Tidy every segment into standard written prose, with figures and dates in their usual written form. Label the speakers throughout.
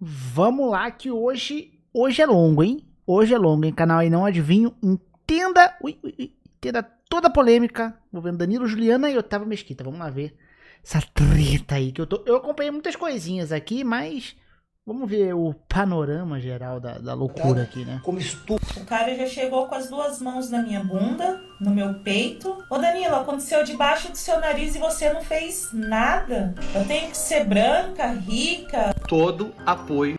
Speaker 1: Vamos lá que hoje é longo, hein? Hoje é longo, hein? Canal aí Não Adivinho. Entenda, entenda toda a polêmica envolvendo Danilo, Juliana e Otávio Mesquita. Vamos lá ver essa treta aí que eu acompanhei muitas coisinhas aqui, mas vamos ver o panorama geral da loucura aqui, né?
Speaker 2: Como estupro. O cara já chegou com as duas mãos na minha bunda, no meu peito. Ô Danilo, aconteceu debaixo do seu nariz e você não fez nada. Eu tenho que ser branca, rica.
Speaker 3: Todo apoio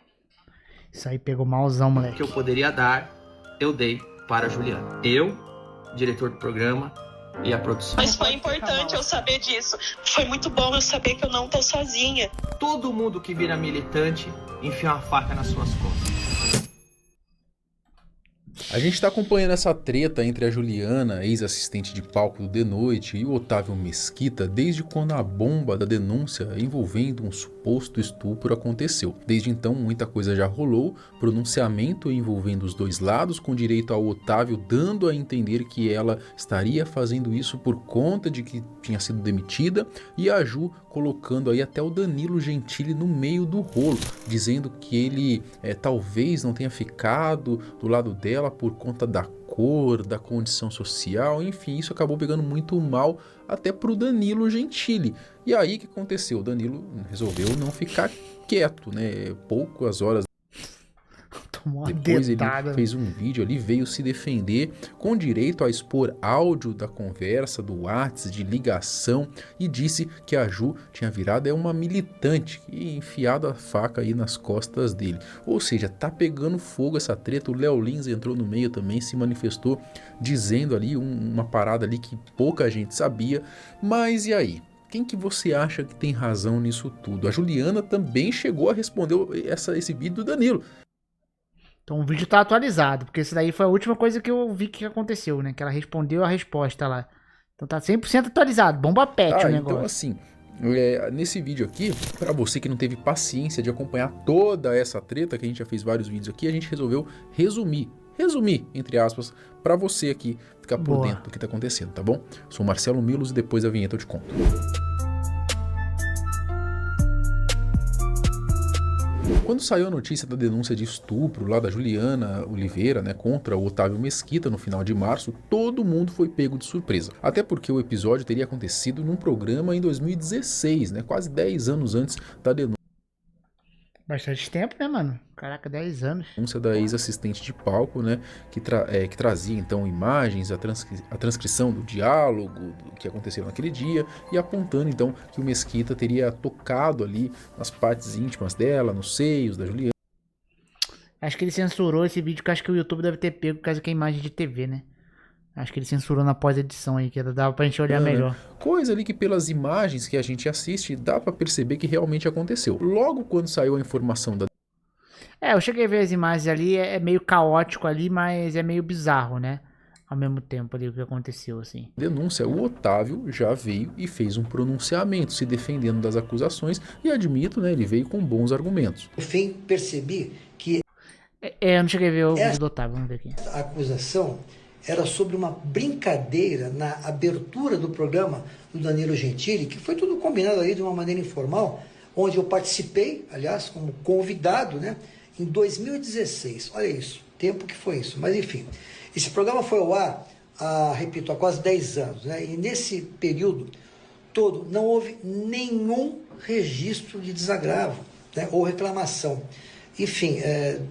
Speaker 1: Isso aí pegou malzão, moleque.
Speaker 3: que eu poderia dar, eu dei para a Juliana. Eu, diretor do programa e a produção.
Speaker 4: Mas foi importante eu saber disso. Foi muito bom eu saber que eu não tô sozinha.
Speaker 3: Todo mundo que vira militante enfia uma faca nas suas costas.
Speaker 5: A gente está acompanhando essa treta entre a Juliana, ex-assistente de palco do The Noite, e o Otávio Mesquita desde quando a bomba da denúncia envolvendo um suposto estupro aconteceu. Desde então, muita coisa já rolou, pronunciamento envolvendo os dois lados, com direito ao Otávio dando a entender que ela estaria fazendo isso por conta de que tinha sido demitida, e a Ju colocando aí até o Danilo Gentili no meio do rolo, dizendo que ele talvez não tenha ficado do lado dela por conta da cor, da condição social, enfim, isso acabou pegando muito mal até pro Danilo Gentili. E aí o que aconteceu? O Danilo resolveu não ficar quieto, né? Poucas horas depois ele fez um vídeo ali, veio se defender com direito a expor áudio da conversa, do WhatsApp, de ligação, e disse que a Ju tinha virado uma militante e enfiado a faca aí nas costas dele. Ou seja, tá pegando fogo essa treta. O Léo Lins entrou no meio também, se manifestou dizendo ali uma parada ali que pouca gente sabia. Mas e aí? Quem que você acha que tem razão nisso tudo? A Juliana também chegou a responder esse vídeo do Danilo.
Speaker 1: Então o vídeo tá atualizado, porque isso daí foi a última coisa que eu vi que aconteceu, né? Que ela respondeu a resposta lá. Então tá 100% atualizado, bomba pet o negócio.
Speaker 5: Então assim, nesse vídeo aqui, pra você que não teve paciência de acompanhar toda essa treta, que a gente já fez vários vídeos aqui, a gente resolveu resumir, entre aspas, pra você aqui ficar por dentro do que tá acontecendo, tá bom? Sou Marcelo Milos e depois da vinheta eu te conto. Quando saiu a notícia da denúncia de estupro lá da Juliana Oliveira, né, contra o Otávio Mesquita no final de março, todo mundo foi pego de surpresa. Até porque o episódio teria acontecido num programa em 2016, né, quase 10 anos antes da denúncia.
Speaker 1: Bastante tempo, né, mano? Caraca, 10 anos.
Speaker 5: Denúncia da ex-assistente de palco, né, que trazia então imagens, a transcrição do diálogo do que aconteceu naquele dia, e apontando então que o Mesquita teria tocado ali nas partes íntimas dela, nos seios da Juliana.
Speaker 1: Acho que ele censurou esse vídeo, que acho que o YouTube deve ter pego por causa que é imagem de TV, né? Acho que ele censurou na pós-edição aí, que dava pra gente olhar melhor.
Speaker 5: Coisa ali que pelas imagens que a gente assiste, dá pra perceber que realmente aconteceu. Logo quando saiu a informação da...
Speaker 1: eu cheguei a ver as imagens ali, é meio caótico ali, mas é meio bizarro, né? Ao mesmo tempo ali o que aconteceu, assim.
Speaker 5: Denúncia, o Otávio já veio e fez um pronunciamento, se defendendo das acusações, e admito, né, ele veio com bons argumentos.
Speaker 2: No fim, percebi que...
Speaker 1: eu não cheguei a ver o vídeo do Otávio, vamos ver aqui.
Speaker 2: A acusação era sobre uma brincadeira na abertura do programa do Danilo Gentili, que foi tudo combinado ali de uma maneira informal, onde eu participei, aliás, como convidado, né, em 2016. Olha isso, tempo que foi isso. Mas enfim, esse programa foi ao ar, repito, há quase 10 anos, né, e nesse período todo não houve nenhum registro de desagravo, né, ou reclamação. Enfim,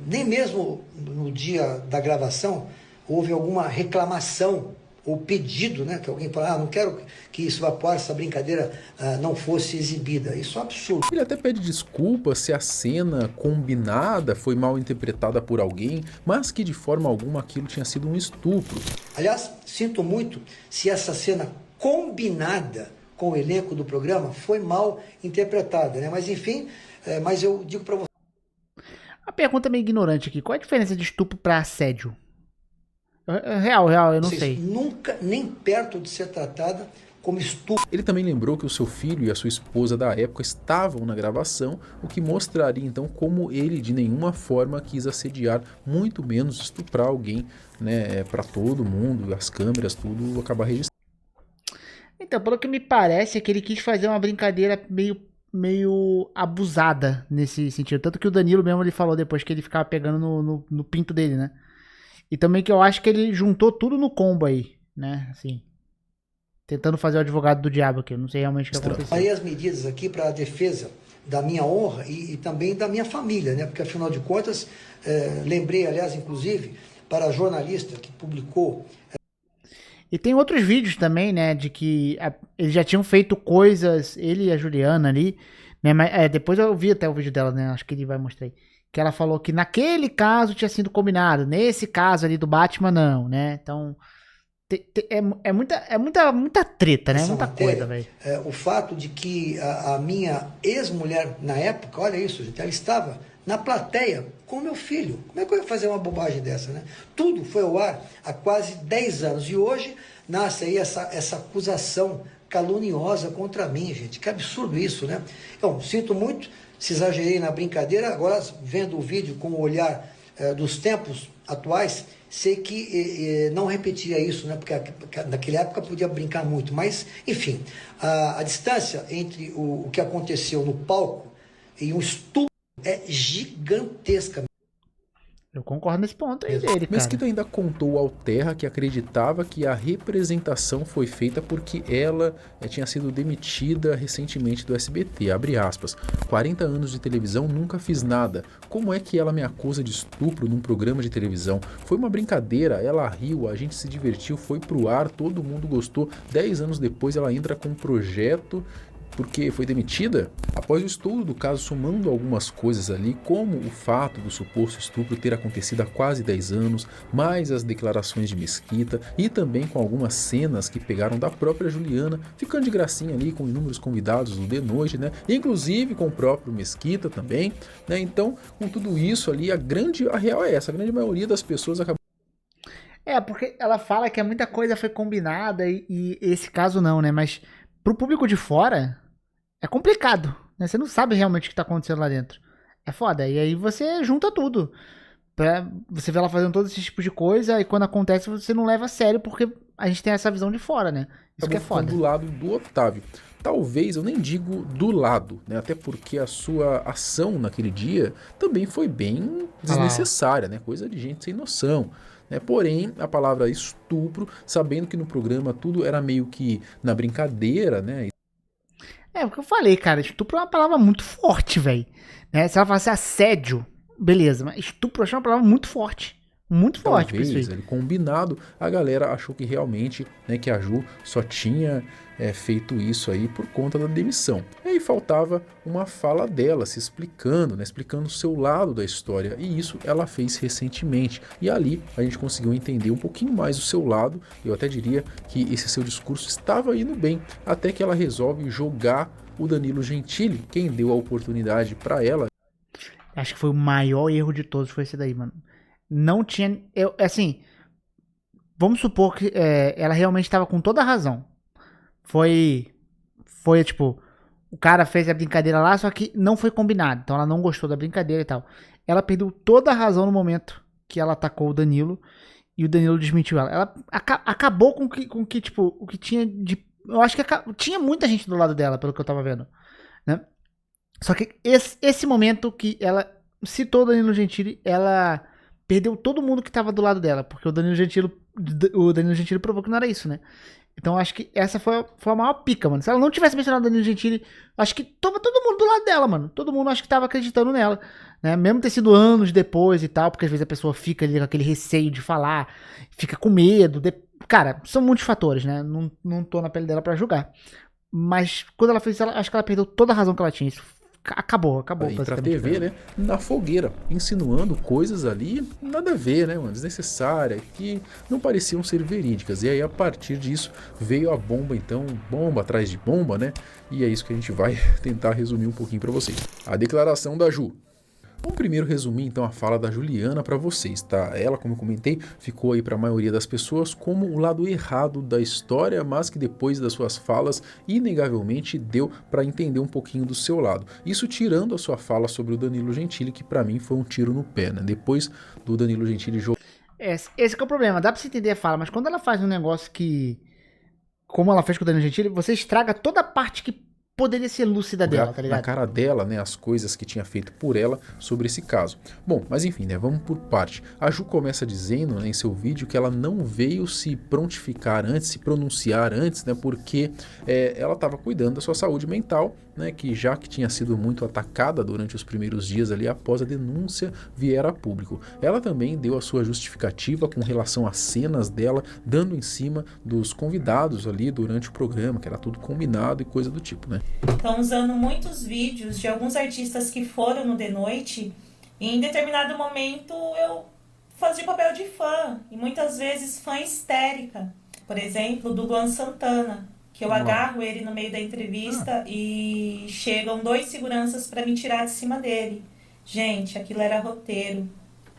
Speaker 2: nem mesmo no dia da gravação houve alguma reclamação ou pedido, né, que alguém fala, não quero que isso vá para essa brincadeira não fosse exibida. Isso é um absurdo.
Speaker 5: Ele até pede desculpa se a cena combinada foi mal interpretada por alguém, mas que de forma alguma aquilo tinha sido um estupro.
Speaker 2: Aliás, sinto muito se essa cena combinada com o elenco do programa foi mal interpretada, né? Mas enfim, mas eu digo para você...
Speaker 1: A pergunta é meio ignorante aqui. Qual é a diferença de estupro para assédio? Real, eu não sei.
Speaker 2: Nunca, nem perto de ser tratada como estupro.
Speaker 5: Ele também lembrou que o seu filho e a sua esposa da época estavam na gravação, o que mostraria então como ele de nenhuma forma quis assediar, muito menos estuprar alguém, né, para todo mundo, as câmeras, tudo acabar registrando.
Speaker 1: Então, pelo que me parece, é que ele quis fazer uma brincadeira meio meio abusada nesse sentido. Tanto que o Danilo mesmo ele falou depois que ele ficava pegando no pinto dele, né? E também que eu acho que ele juntou tudo no combo aí, né? Assim, tentando fazer o advogado do diabo aqui. Eu não sei realmente o que aconteceu.
Speaker 2: Aí as medidas aqui para a defesa da minha honra e também da minha família, né? Porque afinal de contas, lembrei, aliás, inclusive, para a jornalista que publicou.
Speaker 1: E tem outros vídeos também, né? De que eles já tinham feito coisas, ele e a Juliana ali, né? Mas, depois eu vi até o vídeo dela, né? Acho que ele vai mostrar aí. Que ela falou que naquele caso tinha sido combinado, nesse caso ali do Batman, não, né? Então, é muita treta, né? Muita coisa, velho.
Speaker 2: O fato de que a minha ex-mulher, na época, olha isso, gente, ela estava na plateia com meu filho. Como é que eu ia fazer uma bobagem dessa, né? Tudo foi ao ar há quase 10 anos. E hoje nasce aí essa acusação caluniosa contra mim, gente. Que absurdo isso, né? Então, sinto muito se exagerei na brincadeira. Agora, vendo o vídeo com o olhar dos tempos atuais, sei que não repetia isso, né? Porque naquela época podia brincar muito. Mas, enfim, a distância entre o que aconteceu no palco e um estupro é gigantesca.
Speaker 1: Eu concordo nesse ponto aí dele, cara.
Speaker 5: Mesquita ainda contou ao Terra que acreditava que a representação foi feita porque ela tinha sido demitida recentemente do SBT, abre aspas, 40 anos de televisão, nunca fiz nada, como é que ela me acusa de estupro num programa de televisão? Foi uma brincadeira, ela riu, a gente se divertiu, foi pro ar, todo mundo gostou, 10 anos depois ela entra com um projeto porque foi demitida? Após o estudo do caso, somando algumas coisas ali, como o fato do suposto estupro ter acontecido há quase 10 anos, mais as declarações de Mesquita e também com algumas cenas que pegaram da própria Juliana, ficando de gracinha ali com inúmeros convidados do The Noite, né? Inclusive com o próprio Mesquita também, né? Então, com tudo isso ali, a real é essa, a grande maioria das pessoas acabou.
Speaker 1: Porque ela fala que muita coisa foi combinada e esse caso não, né? Mas pro público de fora é complicado, né? Você não sabe realmente o que tá acontecendo lá dentro. É foda. E aí você junta tudo. Você vê ela fazendo todo esse tipo de coisa e quando acontece você não leva a sério porque a gente tem essa visão de fora, né? Isso que é foda.
Speaker 5: Do lado do Otávio. Talvez, eu nem digo do lado, né? Até porque a sua ação naquele dia também foi bem desnecessária, né? Coisa de gente sem noção. Porém, a palavra estupro, sabendo que no programa tudo era meio que na brincadeira, né?
Speaker 1: O que eu falei, cara, estupro é uma palavra muito forte, velho. Né? Se ela falasse assédio, beleza, mas estupro eu achei uma palavra muito forte. Muito forte.
Speaker 5: Talvez, ele combinado, a galera achou que realmente, né, que a Ju só tinha feito isso aí por conta da demissão. E aí faltava uma fala dela, se explicando, né, explicando o seu lado da história. E isso ela fez recentemente. E ali a gente conseguiu entender um pouquinho mais o seu lado. Eu até diria que esse seu discurso estava indo bem, até que ela resolve jogar o Danilo Gentili, quem deu a oportunidade para ela.
Speaker 1: Acho que foi o maior erro de todos, foi esse daí, mano. Não tinha... assim, vamos supor que ela realmente estava com toda a razão. Foi tipo, o cara fez a brincadeira lá, só que não foi combinado. Então ela não gostou da brincadeira e tal. Ela perdeu toda a razão no momento que ela atacou o Danilo e o Danilo desmentiu ela. Ela acabou com que tipo, o que tinha de... Eu acho que tinha muita gente do lado dela, pelo que eu tava vendo, né? Só que esse momento que ela citou o Danilo Gentili, ela perdeu todo mundo que tava do lado dela, porque o Danilo Gentili provou que não era isso, né? Então acho que essa foi a maior pica, mano. Se ela não tivesse mencionado o Danilo Gentili, acho que tava todo mundo do lado dela, mano. Todo mundo acho que tava acreditando nela, né? Mesmo ter sido anos depois e tal, porque às vezes a pessoa fica ali com aquele receio de falar, fica com medo. Cara, são muitos fatores, né? Não tô na pele dela pra julgar. Mas quando ela fez isso, acho que ela perdeu toda a razão que ela tinha. Isso acabou.
Speaker 5: Aí pra TV, né, na fogueira, insinuando coisas ali, nada a ver, né, mano, desnecessária, que não pareciam ser verídicas. E aí a partir disso veio a bomba, então, bomba atrás de bomba, né, e é isso que a gente vai tentar resumir um pouquinho pra vocês. A declaração da Ju. Vamos primeiro resumir então a fala da Juliana para vocês, tá? Ela, como eu comentei, ficou aí para a maioria das pessoas como o lado errado da história, mas que depois das suas falas, inegavelmente deu para entender um pouquinho do seu lado. Isso tirando a sua fala sobre o Danilo Gentili, que para mim foi um tiro no pé, né? Depois do Danilo Gentili jogar.
Speaker 1: Esse que é o problema, dá para você entender a fala, mas quando ela faz um negócio que, como ela fez com o Danilo Gentili, você estraga toda a parte que poderia ser lúcida dela, tá
Speaker 5: na
Speaker 1: ligado?
Speaker 5: cara dela, né, as coisas que tinha feito por ela sobre esse caso. Bom, mas enfim, né, vamos por parte. A Ju começa dizendo, né, em seu vídeo que ela não veio se prontificar antes, se pronunciar antes, né, porque ela estava cuidando da sua saúde mental, né, que já que tinha sido muito atacada durante os primeiros dias ali após a denúncia vier a público. Ela também deu a sua justificativa com relação às cenas dela, dando em cima dos convidados ali durante o programa, que era tudo combinado e coisa do tipo, né?
Speaker 6: Estão usando muitos vídeos de alguns artistas que foram no The Noite e em determinado momento eu fazia o papel de fã e muitas vezes fã histérica. Por exemplo, do Luan Santana, que eu agarro ele no meio da entrevista e chegam 2 seguranças para me tirar de cima dele. Gente, aquilo era roteiro.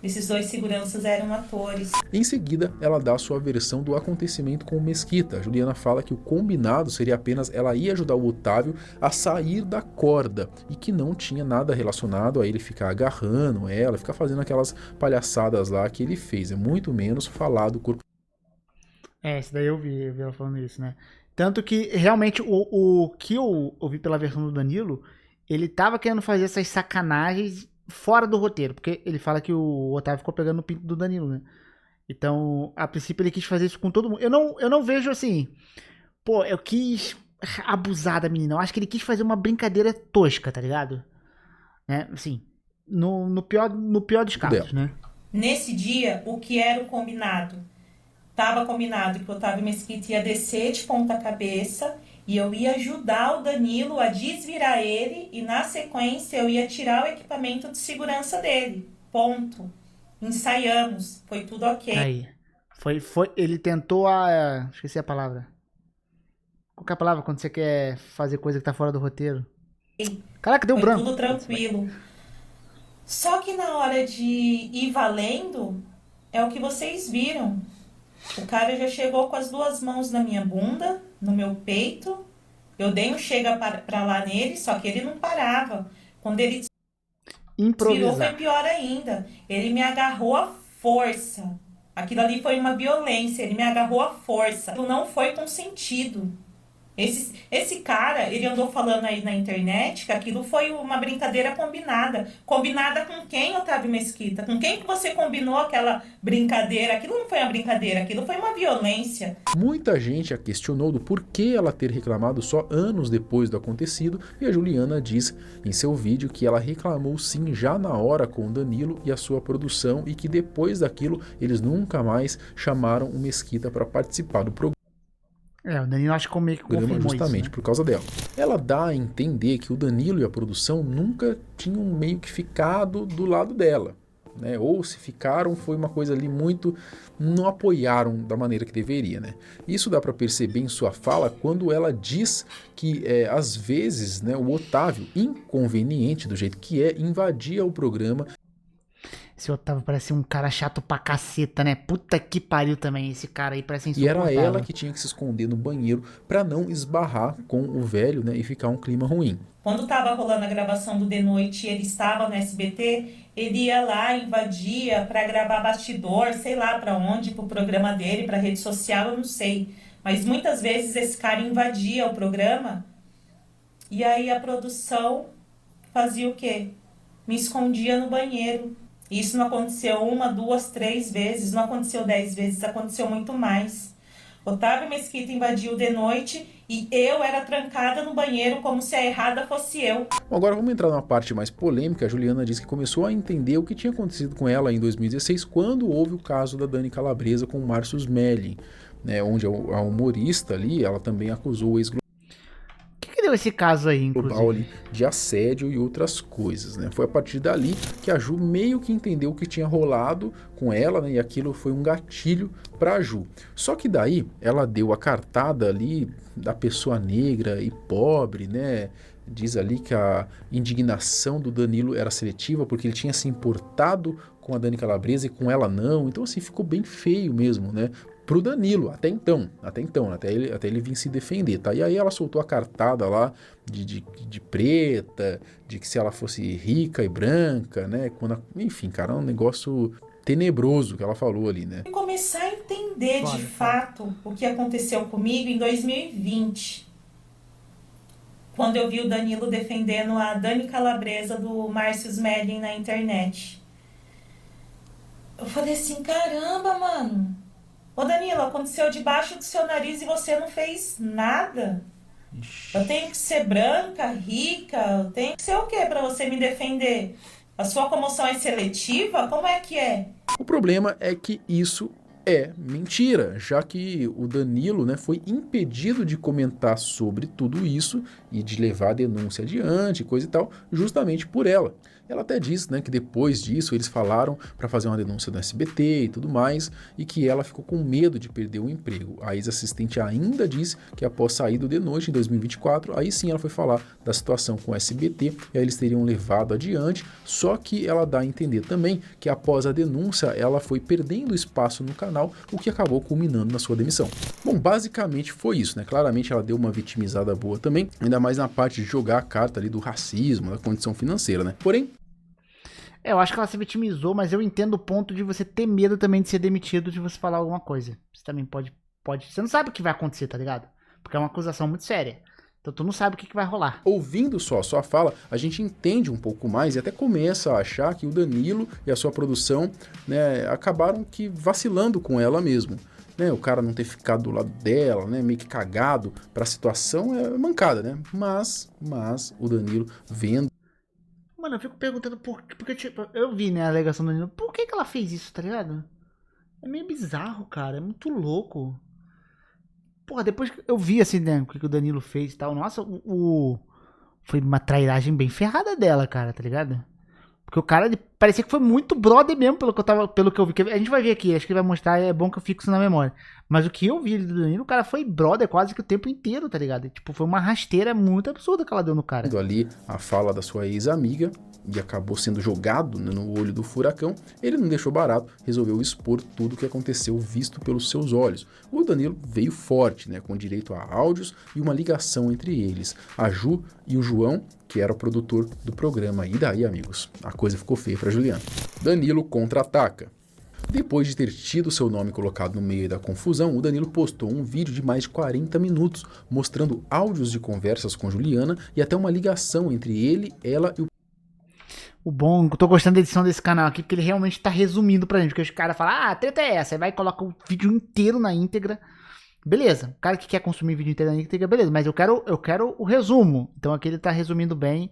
Speaker 6: Esses 2 seguranças eram atores.
Speaker 5: Em seguida, ela dá a sua versão do acontecimento com o Mesquita. A Juliana fala que o combinado seria apenas ela ir ajudar o Otávio a sair da corda e que não tinha nada relacionado a ele ficar agarrando ela, ficar fazendo aquelas palhaçadas lá que ele fez. É muito menos falar do corpo.
Speaker 1: Isso daí eu vi ela falando isso, né? Tanto que realmente o que eu ouvi pela versão do Danilo, ele tava querendo fazer essas sacanagens fora do roteiro, porque ele fala que o Otávio ficou pegando no pinto do Danilo, né? Então, a princípio ele quis fazer isso com todo mundo. Eu não vejo assim, pô, eu quis abusar da menina. Eu acho que ele quis fazer uma brincadeira tosca, tá ligado? Né? Assim, no pior dos casos, né?
Speaker 6: Nesse dia, o que era o combinado? Tava combinado que o Otávio Mesquita ia descer de ponta cabeça e eu ia ajudar o Danilo a desvirar ele e na sequência eu ia tirar o equipamento de segurança dele. Ponto. Ensaiamos. Foi tudo ok.
Speaker 1: Aí. Ele tentou esqueci a palavra. Qual que é a palavra quando você quer fazer coisa que tá fora do roteiro? Caraca, deu branco.
Speaker 6: Foi tudo tranquilo. Só que na hora de ir valendo, é o que vocês viram. O cara já chegou com as 2 mãos na minha bunda, no meu peito. Eu dei um chega pra lá nele, só que ele não parava. Quando ele virou, foi pior ainda. Ele me agarrou à força. Aquilo ali foi uma violência. Ele me agarrou à força. Não foi consentido. Esse cara, ele andou falando aí na internet que aquilo foi uma brincadeira combinada. Combinada com quem, Otávio Mesquita? Com quem que você combinou aquela brincadeira? Aquilo não foi uma brincadeira, aquilo foi uma violência.
Speaker 5: Muita gente a questionou do porquê ela ter reclamado só anos depois do acontecido, e a Juliana diz em seu vídeo que ela reclamou sim já na hora com o Danilo e a sua produção e que depois daquilo eles nunca mais chamaram o Mesquita para participar do programa.
Speaker 1: O Danilo acho que meio que confirmou
Speaker 5: justamente
Speaker 1: isso, né?
Speaker 5: por causa dela. Ela dá a entender que o Danilo e a produção nunca tinham meio que ficado do lado dela, né? Ou se ficaram, foi uma coisa ali muito... não apoiaram da maneira que deveria, né? Isso dá para perceber em sua fala quando ela diz que às vezes, né, o Otávio, inconveniente do jeito que invadia o programa.
Speaker 1: Esse Otávio parece um cara chato pra caceta, né? Puta que pariu também. Esse cara aí parece insuportável.
Speaker 5: E era ela que tinha que se esconder no banheiro pra não esbarrar com o velho, né? E ficar um clima ruim.
Speaker 6: Quando tava rolando a gravação do The Noite e ele estava no SBT, ele ia lá, invadia pra gravar bastidor, sei lá pra onde, pro programa dele, pra rede social, eu não sei. Mas muitas vezes esse cara invadia o programa e aí a produção fazia o quê? Me escondia no banheiro. Isso não aconteceu 1, 2, 3 vezes, não aconteceu 10 vezes, aconteceu muito mais. Otávio Mesquita invadiu The Noite e eu era trancada no banheiro como se a errada fosse eu.
Speaker 5: Bom, agora vamos entrar numa parte mais polêmica. A Juliana diz que começou a entender o que tinha acontecido com ela em 2016, quando houve o caso da Dani Calabresa com o Márcio Smelling, né, onde a humorista ali, ela também acusou o ex-global
Speaker 1: Deu esse caso aí, inclusive,
Speaker 5: de assédio e outras coisas, né? Foi a partir dali que a Ju meio que entendeu o que tinha rolado com ela, né? E aquilo foi um gatilho pra Ju. Só que daí ela deu a cartada ali da pessoa negra e pobre, né? Diz ali que a indignação do Danilo era seletiva porque ele tinha se importado com a Dani Calabresa e com ela não. Então assim, ficou bem feio mesmo, né? Pro Danilo, até ele vir se defender, tá? E aí ela soltou a cartada lá de preta, de que se ela fosse rica e branca, né? Enfim, cara, é um negócio tenebroso que ela falou ali, né?
Speaker 6: E começar a entender de fato o que aconteceu comigo em 2020. quando eu vi o Danilo defendendo a Dani Calabresa do Márcio Smelling na internet. Eu falei assim, caramba, mano. Ô Danilo, aconteceu debaixo do seu nariz e você não fez nada. Eu tenho que ser branca, rica, eu tenho que ser o quê pra você me defender? A sua comoção é seletiva? Como é que é?
Speaker 5: O problema é que isso é mentira, já que o Danilo, né, foi impedido de comentar sobre tudo isso e de levar a denúncia adiante, coisa e tal, justamente por ela. Ela até disse, né, que depois disso eles falaram para fazer uma denúncia no SBT e tudo mais, e que ela ficou com medo de perder o emprego. A ex-assistente ainda disse que após sair do The Noite em 2024, aí sim ela foi falar da situação com o SBT, e aí eles teriam levado adiante, só que ela dá a entender também que após a denúncia ela foi perdendo espaço no canal, o que acabou culminando na sua demissão. Bom, basicamente foi isso, né? Claramente ela deu uma vitimizada boa também, ainda mais na parte de jogar a carta ali do racismo, da condição financeira, né? Porém,
Speaker 1: Eu acho que ela se vitimizou, mas eu entendo o ponto de você ter medo também de ser demitido, de você falar alguma coisa. Você também pode. Você não sabe o que vai acontecer, tá ligado? Porque é uma acusação muito séria. Então tu não sabe o que vai rolar.
Speaker 5: ouvindo só a sua fala, a gente entende um pouco mais e até começa a achar que o Danilo e a sua produção, né, acabaram que vacilando com ela mesmo. Né, o cara não ter ficado do lado dela, né, meio que cagado pra situação é mancada, né? Mas o Danilo vendo.
Speaker 1: Mano, eu fico perguntando porque tipo, eu vi, né, a alegação do Danilo. Por que ela fez isso, tá ligado? É meio bizarro, cara. É muito louco. Porra, depois que eu vi, assim, né, o que o Danilo fez e tal. Nossa, foi uma trairagem bem ferrada dela, cara, tá ligado? Porque o cara, ele parecia que foi muito brother mesmo, pelo que eu vi. A gente vai ver aqui, acho que ele vai mostrar, é bom que eu fixo na memória. Mas o que eu vi do Danilo, o cara foi brother quase que o tempo inteiro, tá ligado? Tipo, foi uma rasteira muito absurda que ela deu no cara.
Speaker 5: Ali a fala da sua ex-amiga e acabou sendo jogado, né, no olho do furacão, ele não deixou barato, resolveu expor tudo o que aconteceu visto pelos seus olhos. O Danilo veio forte, né, com direito a áudios e uma ligação entre eles, a Ju e o João, que era o produtor do programa. E daí, amigos, a coisa ficou feia para Juliana. Danilo contra-ataca. Depois de ter tido seu nome colocado no meio da confusão, o Danilo postou um vídeo de mais de 40 minutos, mostrando áudios de conversas com Juliana e até uma ligação entre ele, ela e
Speaker 1: O bom, eu tô gostando da edição desse canal aqui, porque ele realmente tá resumindo pra gente. Porque os caras falam, a treta é essa. Aí vai e coloca o vídeo inteiro na íntegra. Beleza, o cara que quer consumir vídeo inteiro na íntegra, beleza. Mas eu quero o resumo. Então aqui ele tá resumindo bem.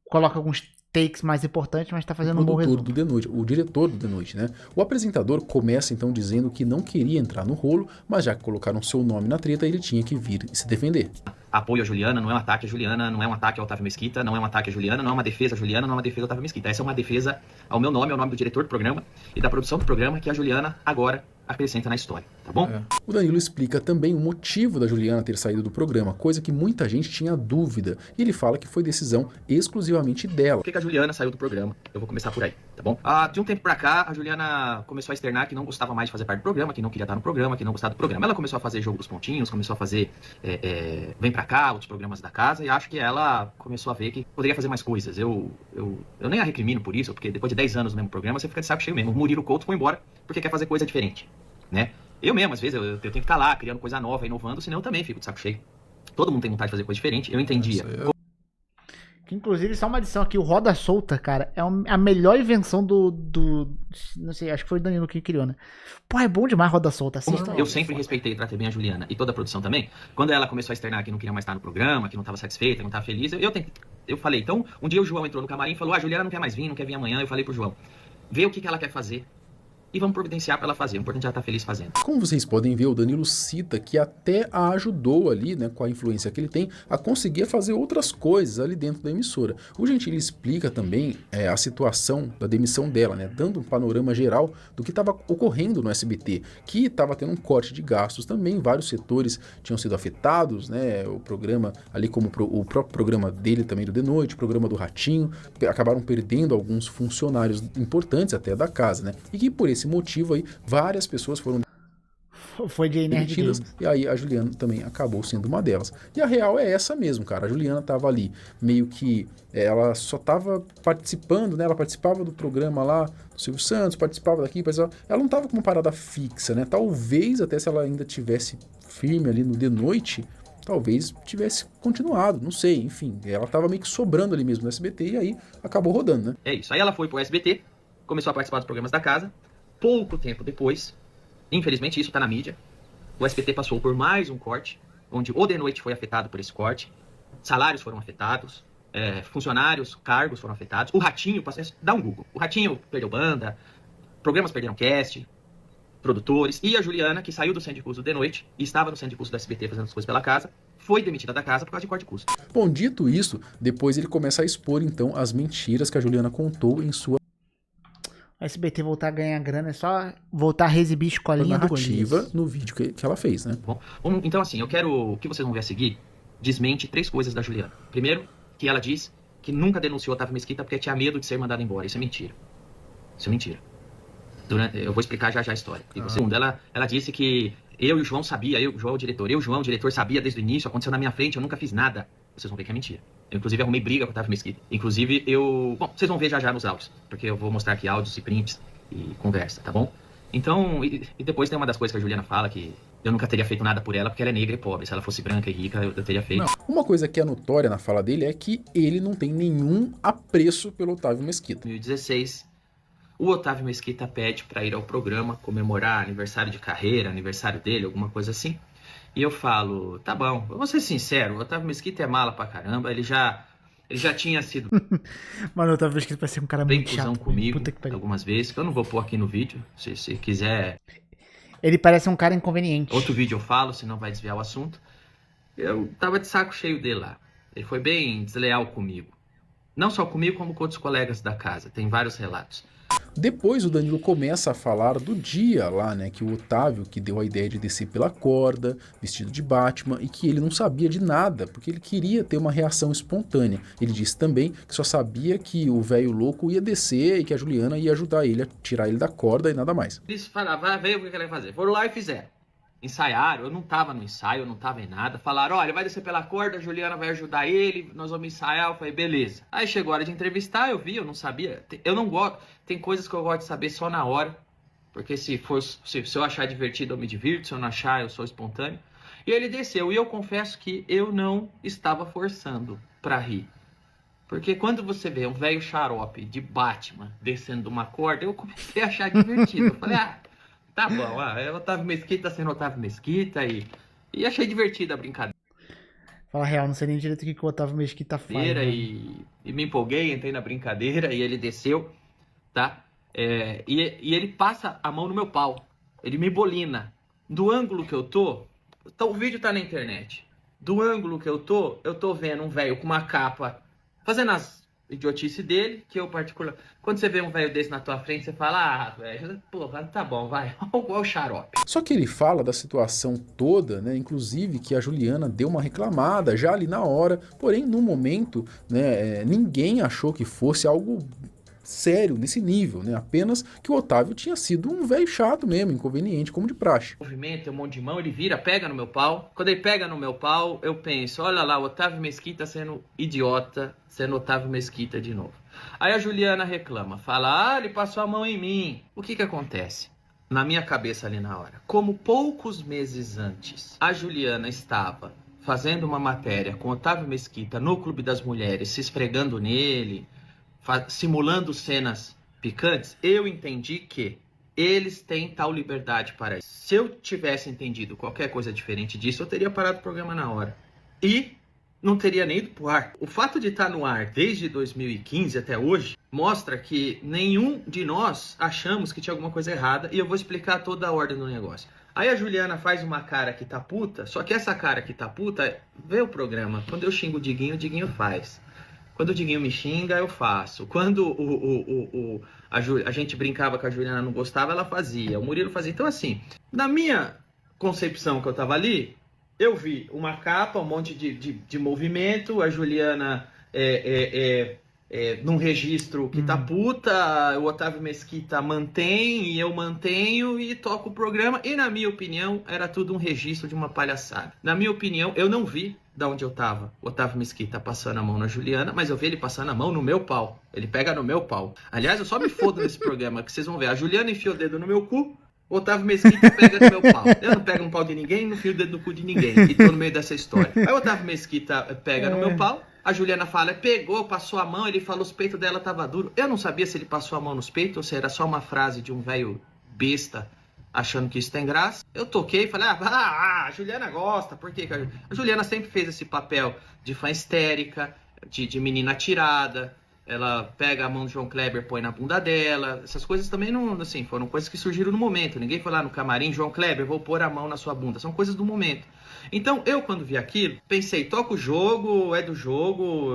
Speaker 1: Coloca alguns takes mais importantes, mas tá fazendo um bom resumo.
Speaker 5: do The Noite, o diretor do The Noite, né? O apresentador começa então dizendo que não queria entrar no rolo, mas já que colocaram seu nome na treta, ele tinha que vir e se defender.
Speaker 3: Apoio a Juliana, não é um ataque a Juliana, não é um ataque ao Otávio Mesquita, não é um ataque a Juliana, não é uma defesa a Juliana, não é uma defesa ao Otávio Mesquita. Essa é uma defesa ao meu nome, ao nome do diretor do programa e da produção do programa, que a Juliana agora acrescenta na história, tá bom?
Speaker 5: O Danilo explica também o motivo da Juliana ter saído do programa, coisa que muita gente tinha dúvida, e ele fala que foi decisão exclusivamente dela.
Speaker 3: Por que a Juliana saiu do programa? Eu vou começar por aí, tá bom? De um tempo pra cá, a Juliana começou a externar que não gostava mais de fazer parte do programa, que não queria estar no programa, que não gostava do programa. Ela começou a fazer Jogo dos Pontinhos, começou a fazer Vem Pra Cá, outros programas da casa, e acho que ela começou a ver que poderia fazer mais coisas. Eu nem a recrimino por isso, porque depois de 10 anos no mesmo programa, você fica de saco cheio mesmo. O Murilo Couto foi embora porque quer fazer coisa diferente, né? Eu mesmo, às vezes, eu tenho que estar lá, criando coisa nova, inovando, senão eu também fico de saco cheio. Todo mundo tem vontade de fazer coisa diferente, eu entendia.
Speaker 1: Que, inclusive, só uma adição aqui, o Roda Solta, cara, é a melhor invenção não sei, acho que foi o Danilo que criou, né? Pô, é bom demais Roda Solta, assista.
Speaker 3: Eu sempre respeitei e tratei bem a Juliana e toda a produção também. Quando ela começou a externar que não queria mais estar no programa, que não estava satisfeita, que não estava feliz, eu falei, então, um dia o João entrou no camarim e falou, a Juliana não quer mais vir, não quer vir amanhã. Eu falei pro João, vê o que ela quer fazer e vamos providenciar para ela fazer. O importante é ela estar feliz fazendo.
Speaker 5: Como vocês podem ver, o Danilo cita que até a ajudou ali, né, com a influência que ele tem, a conseguir fazer outras coisas ali dentro da emissora. O Gentili explica também a situação da demissão dela, né, dando um panorama geral do que estava ocorrendo no SBT, que estava tendo um corte de gastos também, vários setores tinham sido afetados, né, o programa ali como o próprio programa dele também do The Noite, o programa do Ratinho, acabaram perdendo alguns funcionários importantes até da casa, né, e que por esse motivo aí, várias pessoas foram
Speaker 1: foi de
Speaker 5: demitidas, e aí a Juliana também acabou sendo uma delas. E a real é essa mesmo, cara. A Juliana tava ali, meio que ela só tava participando, né? Ela participava do programa lá do Silvio Santos, participava daqui, ela não tava com uma parada fixa, né? Talvez até se ela ainda tivesse firme ali no The Noite, talvez tivesse continuado, não sei, enfim. Ela tava meio que sobrando ali mesmo no SBT e aí acabou rodando, né?
Speaker 3: É isso. Aí ela foi pro SBT, começou a participar dos programas da casa. Pouco tempo depois, infelizmente isso tá na mídia, o SBT passou por mais um corte, onde o De Noite foi afetado por esse corte, salários foram afetados, funcionários, cargos foram afetados, o Ratinho, dá um Google, o Ratinho perdeu banda, programas perderam cast, produtores, e a Juliana, que saiu do centro de custo do De Noite e estava no centro de custo do SBT fazendo as coisas pela casa, foi demitida da casa por causa de corte de custo.
Speaker 5: Bom, dito isso, depois ele começa a expor então as mentiras que a Juliana contou em sua
Speaker 1: O SBT voltar a ganhar grana é só voltar a exibir escolinha do
Speaker 5: narrativa
Speaker 1: Golias.
Speaker 5: no vídeo que ela fez, né?
Speaker 3: Bom, então assim, eu quero que vocês vão ver a seguir, desmente 3 coisas da Juliana. Primeiro, que ela diz que nunca denunciou Otávio Mesquita porque tinha medo de ser mandada embora. Isso é mentira. Isso é mentira. Eu vou explicar já a história. E segundo, ela disse que eu e o João sabia, eu, o João, o diretor, sabia desde o início, aconteceu na minha frente, eu nunca fiz nada. Vocês vão ver que é mentira. Eu, inclusive, arrumei briga com o Otávio Mesquita. Inclusive, bom, vocês vão ver já nos áudios, porque eu vou mostrar aqui áudios e prints e conversa, tá bom? Então, e depois tem uma das coisas que a Juliana fala, que eu nunca teria feito nada por ela, porque ela é negra e pobre. Se ela fosse branca e rica, eu teria feito.
Speaker 5: Não. Uma coisa que é notória na fala dele é que ele não tem nenhum apreço pelo Otávio Mesquita.
Speaker 3: Em 2016, o Otávio Mesquita pede para ir ao programa comemorar aniversário de carreira, aniversário dele, alguma coisa assim. E eu falo, tá bom, eu vou ser sincero, o Otávio Mesquita é mala pra caramba, ele já tinha sido
Speaker 1: Mano, o Otávio Mesquita vai ser um cara
Speaker 3: bem
Speaker 1: muito
Speaker 3: cuzão
Speaker 1: chato.
Speaker 3: comigo
Speaker 1: Puta que pariu.
Speaker 3: algumas vezes, que eu não vou pôr aqui no vídeo, se quiser,
Speaker 1: Ele parece um cara inconveniente.
Speaker 3: outro vídeo eu falo, senão vai desviar o assunto. Eu tava de saco cheio dele lá, ele foi bem desleal comigo. Não só comigo, como com outros colegas da casa, tem vários relatos.
Speaker 5: Depois o Danilo começa a falar do dia lá, né, que o Otávio que deu a ideia de descer pela corda, vestido de Batman, e que ele não sabia de nada, porque ele queria ter uma reação espontânea. Ele disse também que só sabia que o velho louco ia descer e que a Juliana ia ajudar ele a tirar ele da corda e nada mais.
Speaker 3: Eles falaram, veio o que ele ia fazer. Foram lá e fizeram. Ensaiaram, eu não tava no ensaio, eu não tava em nada. Falaram, olha, vai descer pela corda, a Juliana vai ajudar ele, nós vamos ensaiar. Eu falei, beleza. Aí chegou a hora de entrevistar, eu vi, eu não sabia. Eu não gosto, tem coisas que eu gosto de saber só na hora. Porque se eu achar divertido, eu me divirto. Se eu não achar, eu sou espontâneo. E ele desceu, e eu confesso que eu não estava forçando pra rir. Porque quando você vê um velho xarope de Batman descendo de uma corda, eu comecei a achar divertido. Eu falei, tá bom, é o Otávio Mesquita sendo Otávio Mesquita e achei divertida a brincadeira.
Speaker 1: Fala real, não sei nem direito o que o Otávio Mesquita faz. Né?
Speaker 3: E me empolguei, entrei na brincadeira e ele desceu, tá? E ele passa a mão no meu pau, ele me bolina. Do ângulo que eu tô, o vídeo tá na internet. Do ângulo que eu tô vendo um velho com uma capa fazendo as idiotice dele, que eu particular... Quando você vê um velho desse na tua frente, você fala, velho, porra, tá bom, vai, olha o xarope.
Speaker 5: Só que ele fala da situação toda, né, inclusive que a Juliana deu uma reclamada já ali na hora, porém no momento, né, ninguém achou que fosse algo sério nesse nível, né, apenas que o Otávio tinha sido um velho chato mesmo, inconveniente, como de praxe.
Speaker 3: Movimento, um monte de mão, ele vira, pega no meu pau. Quando ele pega no meu pau, eu penso, olha lá, o Otávio Mesquita sendo idiota, sendo Otávio Mesquita de novo. Aí a Juliana reclama, fala, ele passou a mão em mim. O que acontece? Na minha cabeça ali na hora, como poucos meses antes, a Juliana estava fazendo uma matéria com Otávio Mesquita no Clube das Mulheres, se esfregando nele, simulando cenas picantes, eu entendi que eles têm tal liberdade para isso. Se eu tivesse entendido qualquer coisa diferente disso, eu teria parado o programa na hora. E não teria nem ido pro ar. O fato de estar no ar desde 2015 até hoje mostra que nenhum de nós achamos que tinha alguma coisa errada, e eu vou explicar toda a ordem do negócio. Aí a Juliana faz uma cara que tá puta, só que essa cara que tá puta, vê o programa. Quando eu xingo o Diguinho faz. Quando o Diguinho me xinga, eu faço. Quando a gente brincava que a Juliana não gostava, ela fazia. O Murilo fazia. Então, assim, na minha concepção que eu tava ali, eu vi uma capa, um monte de movimento, a Juliana num registro que tá puta, o Otávio Mesquita mantém e eu mantenho e toco o programa. E na minha opinião, era tudo um registro de uma palhaçada. Na minha opinião, eu não vi da onde eu tava o Otávio Mesquita passando a mão na Juliana, mas eu vi ele passando a mão no meu pau. Ele pega no meu pau. Aliás, eu só me fodo nesse programa, que vocês vão ver. A Juliana enfia o dedo no meu cu, O Otávio Mesquita pega no meu pau. Eu não pego no pau de ninguém, não fio o dedo no cu de ninguém. E tô no meio dessa história. Aí o Otávio Mesquita pega no meu pau. A Juliana fala, pegou, passou a mão, ele falou, os peitos dela tava duro. Eu não sabia se ele passou a mão nos peitos ou se era só uma frase de um velho besta achando que isso tem graça. Eu toquei e falei, a Juliana gosta, por quê? A Juliana sempre fez esse papel de fã histérica, de menina atirada. Ela pega a mão do João Kleber, põe na bunda dela. Essas coisas também não, assim, foram coisas que surgiram no momento. Ninguém foi lá no camarim, João Kleber, vou pôr a mão na sua bunda. São coisas do momento. Então, eu quando vi aquilo, pensei, toca o jogo, é do jogo,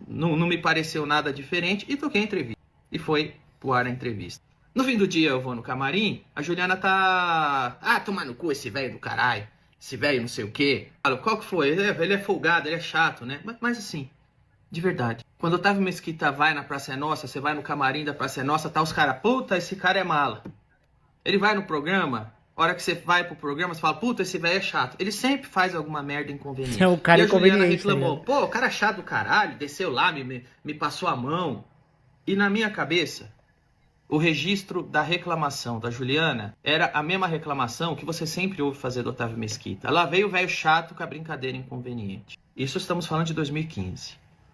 Speaker 3: não me pareceu nada diferente e toquei a entrevista. E foi pro ar a entrevista. No fim do dia eu vou no camarim, a Juliana tá... tomar no cu esse velho do caralho, esse velho não sei o quê. Falo, qual que foi? Ele é folgado, ele é chato, né? Mas assim, de verdade. Quando o Otávio Mesquita vai na Praça é Nossa, você vai no camarim da Praça é Nossa, tá os caras, puta, esse cara é mala. Ele vai no programa... A hora que você vai pro programa, você fala, puta, esse velho é chato. Ele sempre faz alguma merda inconveniente.
Speaker 1: É o cara
Speaker 3: e a Juliana
Speaker 1: inconveniente,
Speaker 3: reclamou,
Speaker 1: né?
Speaker 3: pô, o cara é chato do caralho, desceu lá, me passou a mão. E na minha cabeça, o registro da reclamação da Juliana era a mesma reclamação que você sempre ouve fazer do Otávio Mesquita. Lá veio o velho chato com a brincadeira inconveniente. Isso estamos falando de 2015.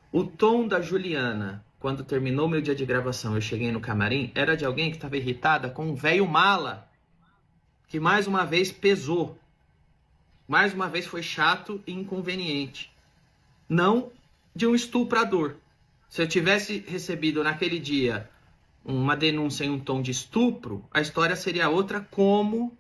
Speaker 3: O tom da Juliana, quando terminou meu dia de gravação, eu cheguei no camarim, era de alguém que estava irritada com um velho mala, que mais uma vez pesou, mais uma vez foi chato e inconveniente. Não de um estuprador. Se eu tivesse recebido naquele dia uma denúncia em um tom de estupro, a história seria outra, como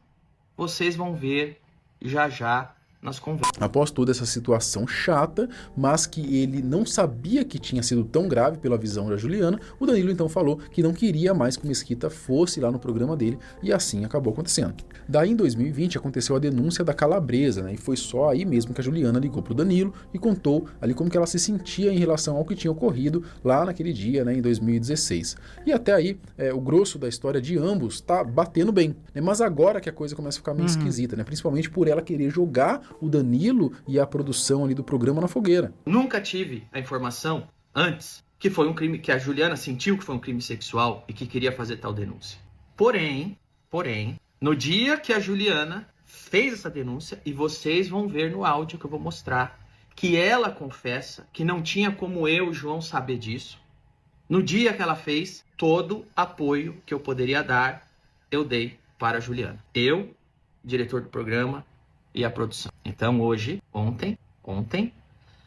Speaker 3: vocês vão ver já já nas conversas.
Speaker 5: Após toda essa situação chata, mas que ele não sabia que tinha sido tão grave pela visão da Juliana, o Danilo então falou que não queria mais que o Mesquita fosse lá no programa dele, e assim acabou acontecendo. Daí em 2020 aconteceu a denúncia da Calabresa, né? E foi só aí mesmo que a Juliana ligou pro Danilo e contou ali como que ela se sentia em relação ao que tinha ocorrido lá naquele dia, né, em 2016. E até aí, o grosso da história de ambos tá batendo bem, né? Mas agora que a coisa começa a ficar meio esquisita, né? Principalmente por ela querer jogar o Danilo e a produção ali do programa na fogueira.
Speaker 3: Nunca tive a informação antes que foi um crime, que a Juliana sentiu que foi um crime sexual e que queria fazer tal denúncia. Porém, no dia que a Juliana fez essa denúncia, e vocês vão ver no áudio que eu vou mostrar, que ela confessa que não tinha como eu, João, saber disso. No dia que ela fez, todo apoio que eu poderia dar, eu dei para a Juliana. Eu, diretor do programa, e a produção. Então hoje, ontem,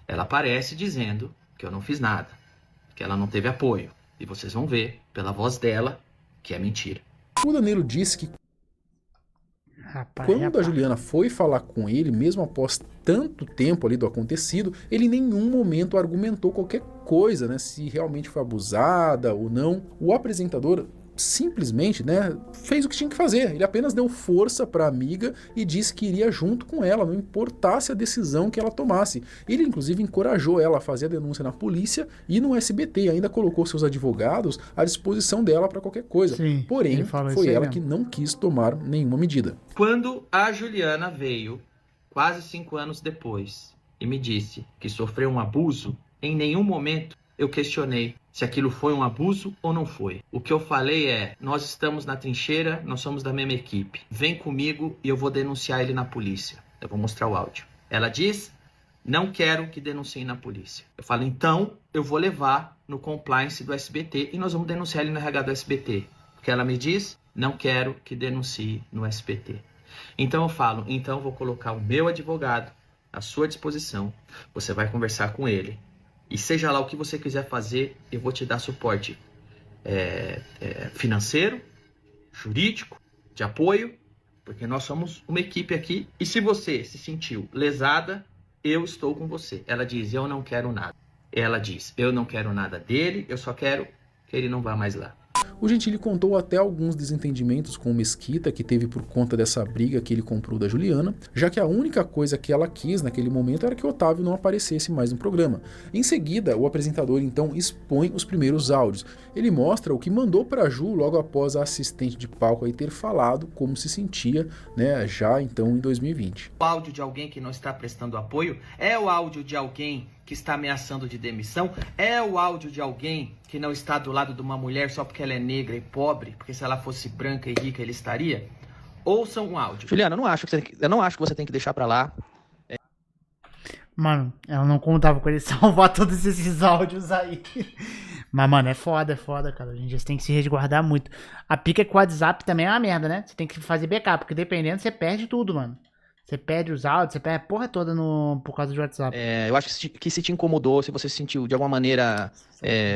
Speaker 3: ela aparece dizendo que eu não fiz nada, que ela não teve apoio. E vocês vão ver pela voz dela que é mentira.
Speaker 5: O Danilo disse que quando a Juliana foi falar com ele, mesmo após tanto tempo ali do acontecido, ele em nenhum momento argumentou qualquer coisa, né, se realmente foi abusada ou não. O apresentador simplesmente, né, fez o que tinha que fazer. Ele apenas deu força para a amiga e disse que iria junto com ela, não importasse a decisão que ela tomasse. Ele inclusive encorajou ela a fazer a denúncia na polícia e no SBT, ainda colocou seus advogados à disposição dela para qualquer coisa.
Speaker 1: Sim,
Speaker 5: porém, foi ela que não quis tomar nenhuma medida.
Speaker 3: Quando a Juliana veio, quase 5 anos depois, e me disse que sofreu um abuso, em nenhum momento eu questionei se aquilo foi um abuso ou não foi. O que eu falei é, nós estamos na trincheira, nós somos da mesma equipe. Vem comigo e eu vou denunciar ele na polícia. Eu vou mostrar o áudio. Ela diz, não quero que denuncie na polícia. Eu falo, então eu vou levar no compliance do SBT e nós vamos denunciar ele no RH do SBT. Porque ela me diz, não quero que denuncie no SBT. Então eu falo, então eu vou colocar o meu advogado à sua disposição. Você vai conversar com ele. E seja lá o que você quiser fazer, eu vou te dar suporte financeiro, jurídico, de apoio, porque nós somos uma equipe aqui. E se você se sentiu lesada, eu estou com você. Ela diz, eu não quero nada. Ela diz, eu não quero nada dele, eu só quero que ele não vá mais lá.
Speaker 5: O Gentili contou até alguns desentendimentos com o Mesquita que teve por conta dessa briga que ele comprou da Juliana, já que a única coisa que ela quis naquele momento era que o Otávio não aparecesse mais no programa. Em seguida, o apresentador então expõe os primeiros áudios. Ele mostra o que mandou para a Ju logo após a assistente de palco aí ter falado como se sentia, né, já então em 2020.
Speaker 3: O áudio de alguém que não está prestando apoio é o áudio de alguém que está ameaçando de demissão, é o áudio de alguém que não está do lado de uma mulher só porque ela é negra e pobre, porque se ela fosse branca e rica ele estaria. ouçam um áudio.
Speaker 7: Juliana, eu não acho que você tem que deixar pra lá.
Speaker 1: Mano, ela não contava com ele salvar todos esses áudios aí. Mas, mano, é foda, cara. A gente tem que se resguardar muito. A pica com o WhatsApp também é uma merda, né? Você tem que fazer backup, porque dependendo, você perde tudo, mano. Você perde os áudios, você perde a porra toda por causa do WhatsApp.
Speaker 7: Eu acho que se te incomodou, se você se sentiu de alguma maneira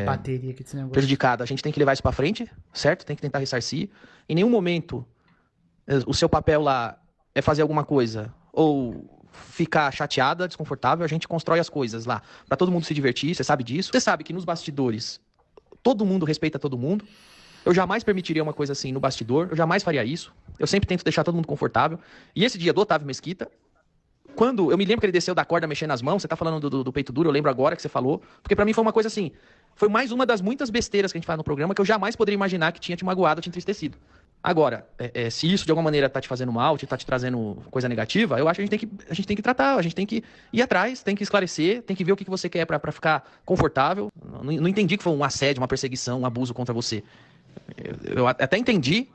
Speaker 1: Bateria aqui desse negócio.
Speaker 7: prejudicado, a gente tem que levar isso pra frente, certo? Tem que tentar ressarcir. Em nenhum momento o seu papel lá é fazer alguma coisa ou ficar chateada, desconfortável. A gente constrói as coisas lá pra todo mundo se divertir, você sabe disso. Você sabe que nos bastidores todo mundo respeita todo mundo. Eu jamais permitiria uma coisa assim no bastidor, eu jamais faria isso. Eu sempre tento deixar todo mundo confortável. E esse dia do Otávio Mesquita, quando eu me lembro que ele desceu da corda mexendo nas mãos, você tá falando do peito duro, eu lembro agora que você falou, porque pra mim foi uma coisa assim, foi mais uma das muitas besteiras que a gente faz no programa que eu jamais poderia imaginar que tinha te magoado, te entristecido. Agora, se isso de alguma maneira tá te fazendo mal, tá te trazendo coisa negativa, eu acho que a gente tem que tratar, a gente tem que ir atrás, tem que esclarecer, tem que ver o que você quer pra ficar confortável. Não entendi que foi um assédio, uma perseguição, um abuso contra você. Eu até entendi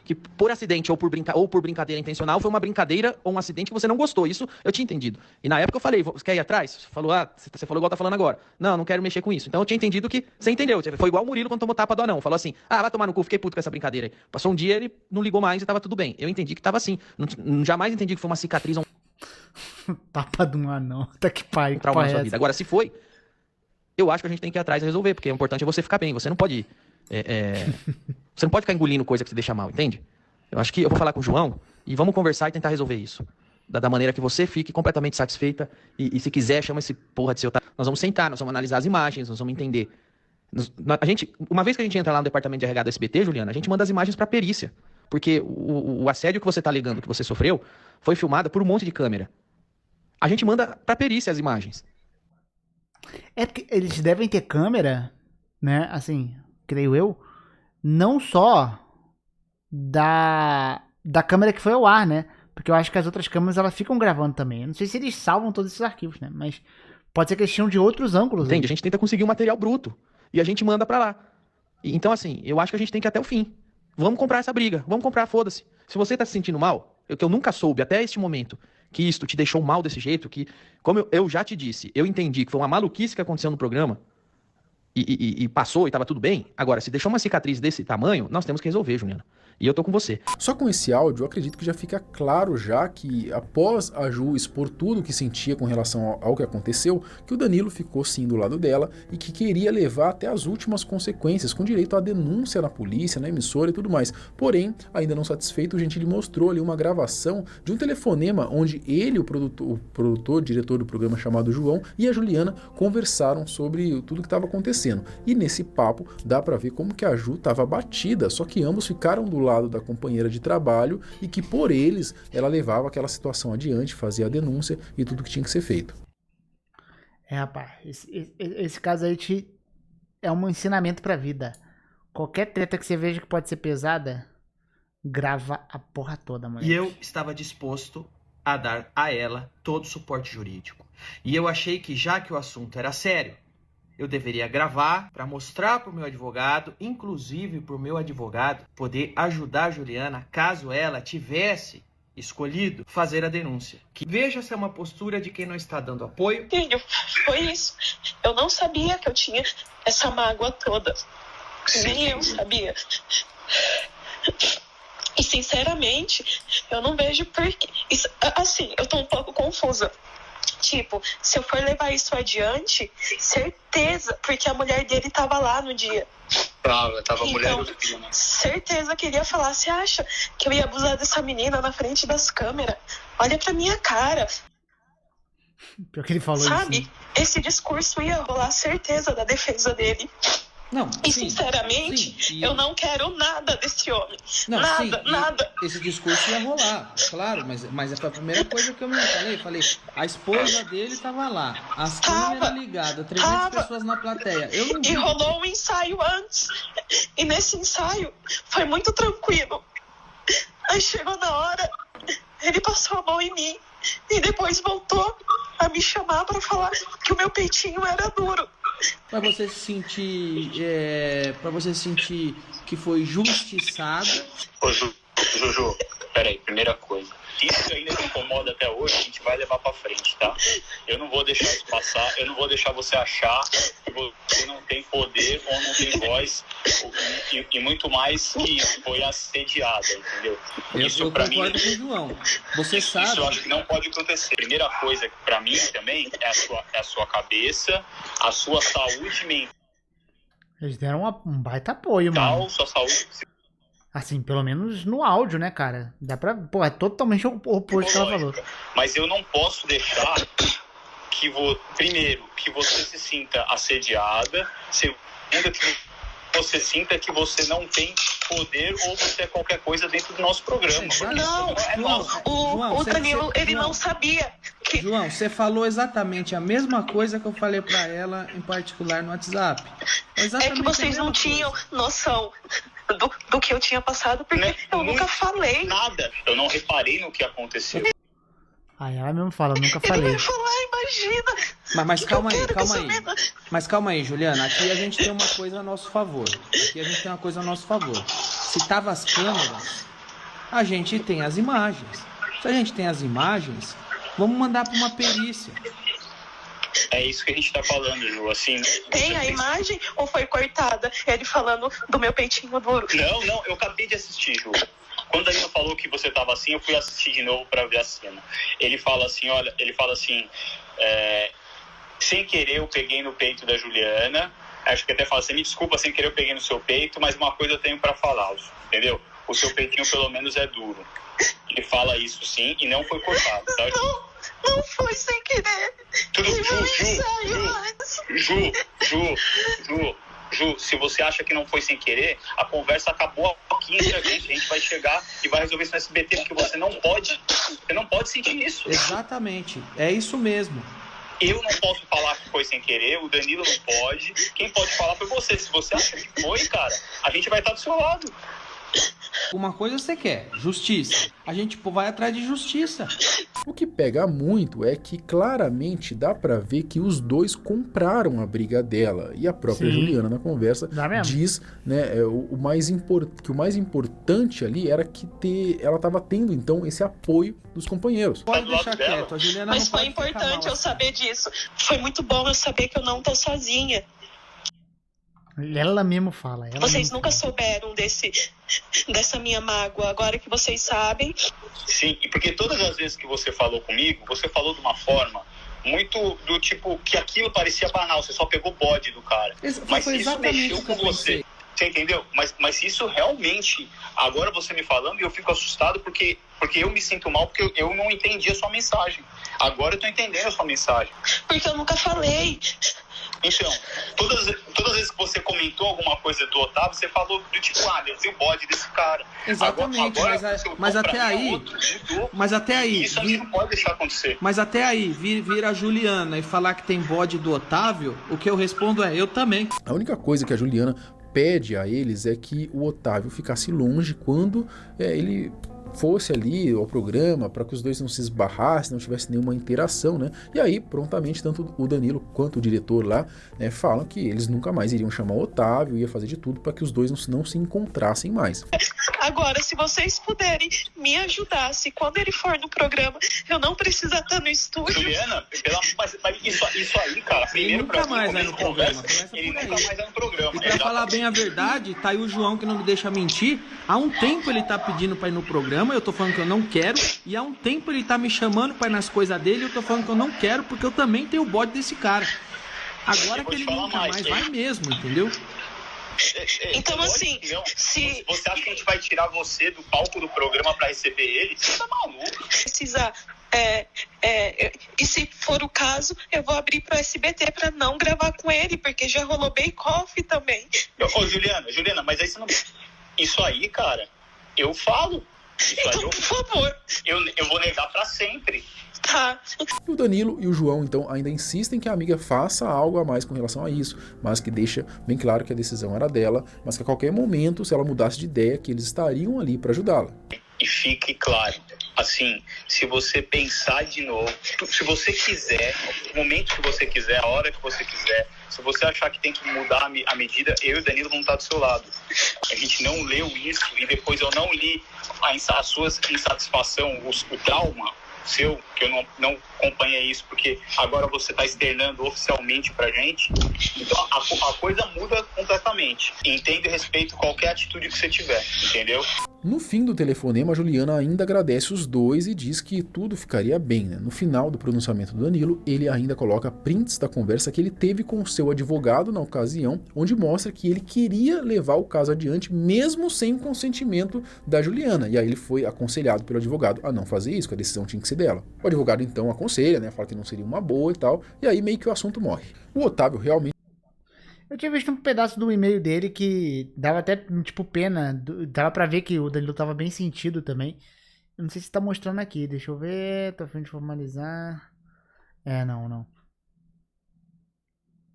Speaker 7: que por acidente ou por brincadeira intencional foi uma brincadeira ou um acidente que você não gostou. Isso eu tinha entendido. E na época eu falei, você quer ir atrás? Você falou igual tá falando agora. Não quero mexer com isso. Então eu tinha entendido que você entendeu. Foi igual o Murilo quando tomou tapa do anão. Falou assim, vai tomar no cu, fiquei puto com essa brincadeira aí. Passou um dia, ele não ligou mais e tava tudo bem. Eu entendi que tava assim. Jamais entendi que foi uma cicatriz ou um
Speaker 1: Tapa de um anão. Tá que pariu.
Speaker 7: trauma na sua vida. Agora, se foi, eu acho que a gente tem que ir atrás e resolver, porque o importante é você ficar bem. Você não pode você não pode ficar engolindo coisa que te deixa mal, entende? Eu acho que eu vou falar com o João e vamos conversar e tentar resolver isso. Da maneira que você fique completamente satisfeita e se quiser, chama esse porra de seu... Nós vamos sentar, nós vamos analisar as imagens, nós vamos entender. Uma vez que a gente entra lá no departamento de RH do SBT, Juliana, a gente manda as imagens pra perícia. Porque o assédio que você tá alegando que você sofreu foi filmado por um monte de câmera. A gente manda pra perícia as imagens.
Speaker 1: É que eles devem ter câmera, né? Assim, creio eu, não só da câmera que foi ao ar, né? Porque eu acho que as outras câmeras elas ficam gravando também. Eu não sei se eles salvam todos esses arquivos, né? Mas pode ser que eles tinham de outros ângulos.
Speaker 7: Entende?
Speaker 1: Né?
Speaker 7: A gente tenta conseguir um material bruto e a gente manda pra lá. Então, assim, eu acho que a gente tem que ir até o fim. Vamos comprar essa briga, vamos comprar, foda-se. Se você tá se sentindo mal, que eu nunca soube até este momento que isto te deixou mal desse jeito, que, como eu já te disse, eu entendi que foi uma maluquice que aconteceu no programa e passou e tava tudo bem. Agora, se deixou uma cicatriz desse tamanho, nós temos que resolver, Juliana. E eu tô com você.
Speaker 5: Só com esse áudio, eu acredito que já fica claro já que, após a Ju expor tudo o que sentia com relação ao que aconteceu, que o Danilo ficou sim do lado dela e que queria levar até as últimas consequências, com direito à denúncia na polícia, na emissora e tudo mais. Porém, ainda não satisfeito, o Gentili mostrou ali uma gravação de um telefonema onde ele, o produtor, diretor do programa chamado João, e a Juliana conversaram sobre tudo que estava acontecendo. E nesse papo, dá pra ver como que a Ju estava abatida, só que ambos ficaram do lado da companheira de trabalho e que por eles ela levava aquela situação adiante, fazia a denúncia e tudo que tinha que ser feito.
Speaker 1: Rapaz, esse caso aí é um ensinamento pra vida. Qualquer treta que você veja que pode ser pesada, grava a porra toda, mano.
Speaker 3: E eu estava disposto a dar a ela todo o suporte jurídico. E eu achei que, já que o assunto era sério, eu deveria gravar para mostrar para o meu advogado, inclusive para o meu advogado poder ajudar a Juliana caso ela tivesse escolhido fazer a denúncia. Que veja se é uma postura de quem não está dando apoio.
Speaker 4: Filho, foi isso. Eu não sabia que eu tinha essa mágoa toda. Nem eu sabia. E sinceramente, eu não vejo porquê. Assim, eu tô um pouco confusa. Tipo, se eu for levar isso adiante, certeza, porque a mulher dele tava lá no dia.
Speaker 8: Tava a mulher do
Speaker 4: dia, né? Certeza que ele ia falar, você acha que eu ia abusar dessa menina na frente das câmeras? Olha pra minha cara.
Speaker 1: Pior que ele falou
Speaker 4: sabe?
Speaker 1: Isso, né?
Speaker 4: Esse discurso ia rolar, certeza, da defesa dele.
Speaker 8: Não,
Speaker 4: e
Speaker 8: sim,
Speaker 4: sinceramente,
Speaker 8: sim,
Speaker 4: eu não quero nada desse homem.
Speaker 8: Não,
Speaker 4: nada,
Speaker 8: sim,
Speaker 4: nada.
Speaker 8: Esse discurso ia rolar, claro, mas foi a primeira coisa que eu me falei, a esposa dele tava lá, as câmeras ligadas, 300 pessoas na plateia. Eu não vi.
Speaker 4: E rolou um ensaio antes. E nesse ensaio foi muito tranquilo. Aí chegou na hora, ele passou a mão em mim e depois voltou a me chamar pra falar que o meu peitinho era duro.
Speaker 8: Pra você sentir que foi justiçada.
Speaker 9: Ô Juju, peraí, primeira coisa. Se isso ainda te incomoda até hoje, a gente vai levar pra frente, tá? Eu não vou deixar isso passar, eu não vou deixar você achar que você não tem poder ou não tem voz, e muito mais que foi assediada, entendeu?
Speaker 8: Eu
Speaker 9: pra
Speaker 8: concordo com o João. Você sabe...
Speaker 9: Isso eu acho que não pode acontecer. Primeira coisa, pra mim também, é a sua cabeça, a sua saúde mental,
Speaker 1: Eles deram um baita apoio, mano.
Speaker 9: sua saúde
Speaker 1: Assim, pelo menos no áudio, né, cara? Dá pra... Pô, é totalmente o oposto que ela falou.
Speaker 9: Mas eu não posso deixar que, primeiro, que você se sinta assediada. Segundo, que você sinta que você não tem poder ou você é qualquer coisa dentro do nosso programa.
Speaker 6: O Danilo, ele não sabia.
Speaker 8: João, você falou exatamente a mesma coisa que eu falei pra ela, em particular no WhatsApp.
Speaker 6: É que vocês não tinham noção do que eu tinha passado, porque eu nunca falei.
Speaker 9: Nada. Eu não reparei no que aconteceu.
Speaker 1: Aí ela mesmo fala, nunca
Speaker 6: Ele
Speaker 1: falei.
Speaker 6: vai falar, imagina.
Speaker 8: Mas calma aí, calma aí. Mas calma aí, Juliana. Aqui a gente tem uma coisa a nosso favor. Se tava as câmeras, a gente tem as imagens. Se a gente tem as imagens, vamos mandar para uma perícia.
Speaker 9: É isso que a gente tá falando, Ju. Assim,
Speaker 6: tem a imagem ou foi cortada? Ele falando do meu peitinho duro.
Speaker 9: Não, eu acabei de assistir, Ju. Quando a Danilo falou que você tava assim, eu fui assistir de novo pra ver a cena. Ele fala assim, sem querer eu peguei no peito da Juliana. Acho que até fala assim, me desculpa, sem querer eu peguei no seu peito, mas uma coisa eu tenho pra falar, entendeu? O seu peitinho pelo menos é duro. Ele fala isso sim e não foi cortado, tá?
Speaker 6: Não foi sem querer.
Speaker 9: Ju, se você acha que não foi sem querer, a conversa acabou aqui entre a gente vai chegar e vai resolver isso no SBT, porque você não pode sentir isso.
Speaker 8: Exatamente, é isso mesmo.
Speaker 9: Eu não posso falar que foi sem querer, o Danilo não pode, quem pode falar foi você. Se você acha que foi, cara, a gente vai estar do seu lado.
Speaker 8: Uma coisa você quer, justiça. A gente vai atrás de justiça.
Speaker 5: O que pega muito é que claramente dá pra ver que os dois compraram a briga dela. E a própria Juliana na conversa diz, né, que o mais importante ali era que ela tava tendo então esse apoio dos companheiros.
Speaker 8: Pode deixar quieto, a Juliana
Speaker 6: Mas
Speaker 8: não
Speaker 6: foi
Speaker 8: pode
Speaker 6: importante eu saber disso. Foi muito bom eu saber que eu não tô sozinha.
Speaker 1: Ela mesmo fala.
Speaker 6: Vocês nunca souberam dessa minha mágoa, agora que vocês sabem.
Speaker 9: Sim, e porque todas as vezes que você falou comigo, você falou de uma forma muito do tipo que aquilo parecia banal, você só pegou o bode do cara. Mas se isso mexeu com você, você entendeu? Mas se isso realmente, agora você me falando, eu fico assustado porque eu me sinto mal, porque eu não entendi a sua mensagem. Agora eu tô entendendo a sua mensagem.
Speaker 6: Porque eu nunca falei.
Speaker 9: Então, todas as vezes que você comentou alguma coisa do Otávio, você falou do tipo, eu vi o bode desse cara.
Speaker 8: Exatamente, mas até aí... Mas até aí...
Speaker 9: Isso a gente não pode deixar acontecer.
Speaker 8: Mas até aí, vir a Juliana e falar que tem bode do Otávio, o que eu respondo é, eu também.
Speaker 5: A única coisa que a Juliana pede a eles é que o Otávio ficasse longe quando ele fosse ali ao programa, para que os dois não se esbarrassem, não tivesse nenhuma interação, né? E aí, prontamente, tanto o Danilo quanto o diretor lá, né, falam que eles nunca mais iriam chamar o Otávio, ia fazer de tudo para que os dois não se encontrassem mais.
Speaker 6: Agora, se vocês puderem me ajudar, se quando ele for no programa, eu não precisar estar no estúdio.
Speaker 9: Juliana, mas isso aí, cara, primeiro
Speaker 8: ele nunca mais vai no programa.
Speaker 9: Ele nunca mais vai no programa.
Speaker 8: E pra falar bem a verdade, tá aí o João que não me deixa mentir, há um tempo ele tá pedindo pra ir no programa, eu tô falando que eu não quero, e há um tempo ele tá me chamando pra ir nas coisas dele, eu tô falando que eu não quero, porque eu também tenho o bode desse cara. Agora que ele nunca mais vai mesmo, entendeu?
Speaker 6: Então, assim, se
Speaker 9: você acha que a gente vai tirar você do palco do programa pra receber ele, você tá maluco.
Speaker 6: Precisar, e se for o caso, eu vou abrir pro SBT pra não gravar com ele, porque já rolou bake-off também.
Speaker 9: Juliana, mas aí você não... Isso aí, cara, eu falo.
Speaker 6: Então, por favor.
Speaker 9: Eu vou negar pra sempre.
Speaker 6: Tá.
Speaker 5: E o Danilo e o João, então, ainda insistem que a amiga faça algo a mais com relação a isso, mas que deixa bem claro que a decisão era dela, mas que a qualquer momento, se ela mudasse de ideia, que eles estariam ali para ajudá-la.
Speaker 9: E fique claro, assim, se você pensar de novo, se você quiser, no momento que você quiser, a hora que você quiser, Se você achar que tem que mudar a medida, eu e o Danilo vamos estar do seu lado. A gente não leu isso e depois eu não li a sua insatisfação, o trauma seu, que eu não acompanhei isso, porque agora você está externando oficialmente pra gente. Então a coisa muda completamente. Entendo e respeito qualquer atitude que você tiver, entendeu?
Speaker 5: No fim do telefonema, a Juliana ainda agradece os dois e diz que tudo ficaria bem, né? No final do pronunciamento do Danilo, ele ainda coloca prints da conversa que ele teve com o seu advogado na ocasião, onde mostra que ele queria levar o caso adiante mesmo sem o consentimento da Juliana. E aí ele foi aconselhado pelo advogado a não fazer isso, que a decisão tinha que ser dela. O advogado então aconselha, né? Fala que não seria uma boa e tal, e aí meio que o assunto morre. O Otávio realmente...
Speaker 1: Eu tinha visto um pedaço do e-mail dele que dava até, tipo, pena. Dava pra ver que o Danilo tava bem sentido também. Eu não sei se tá mostrando aqui. Deixa eu ver. Tô a fim de formalizar. Não.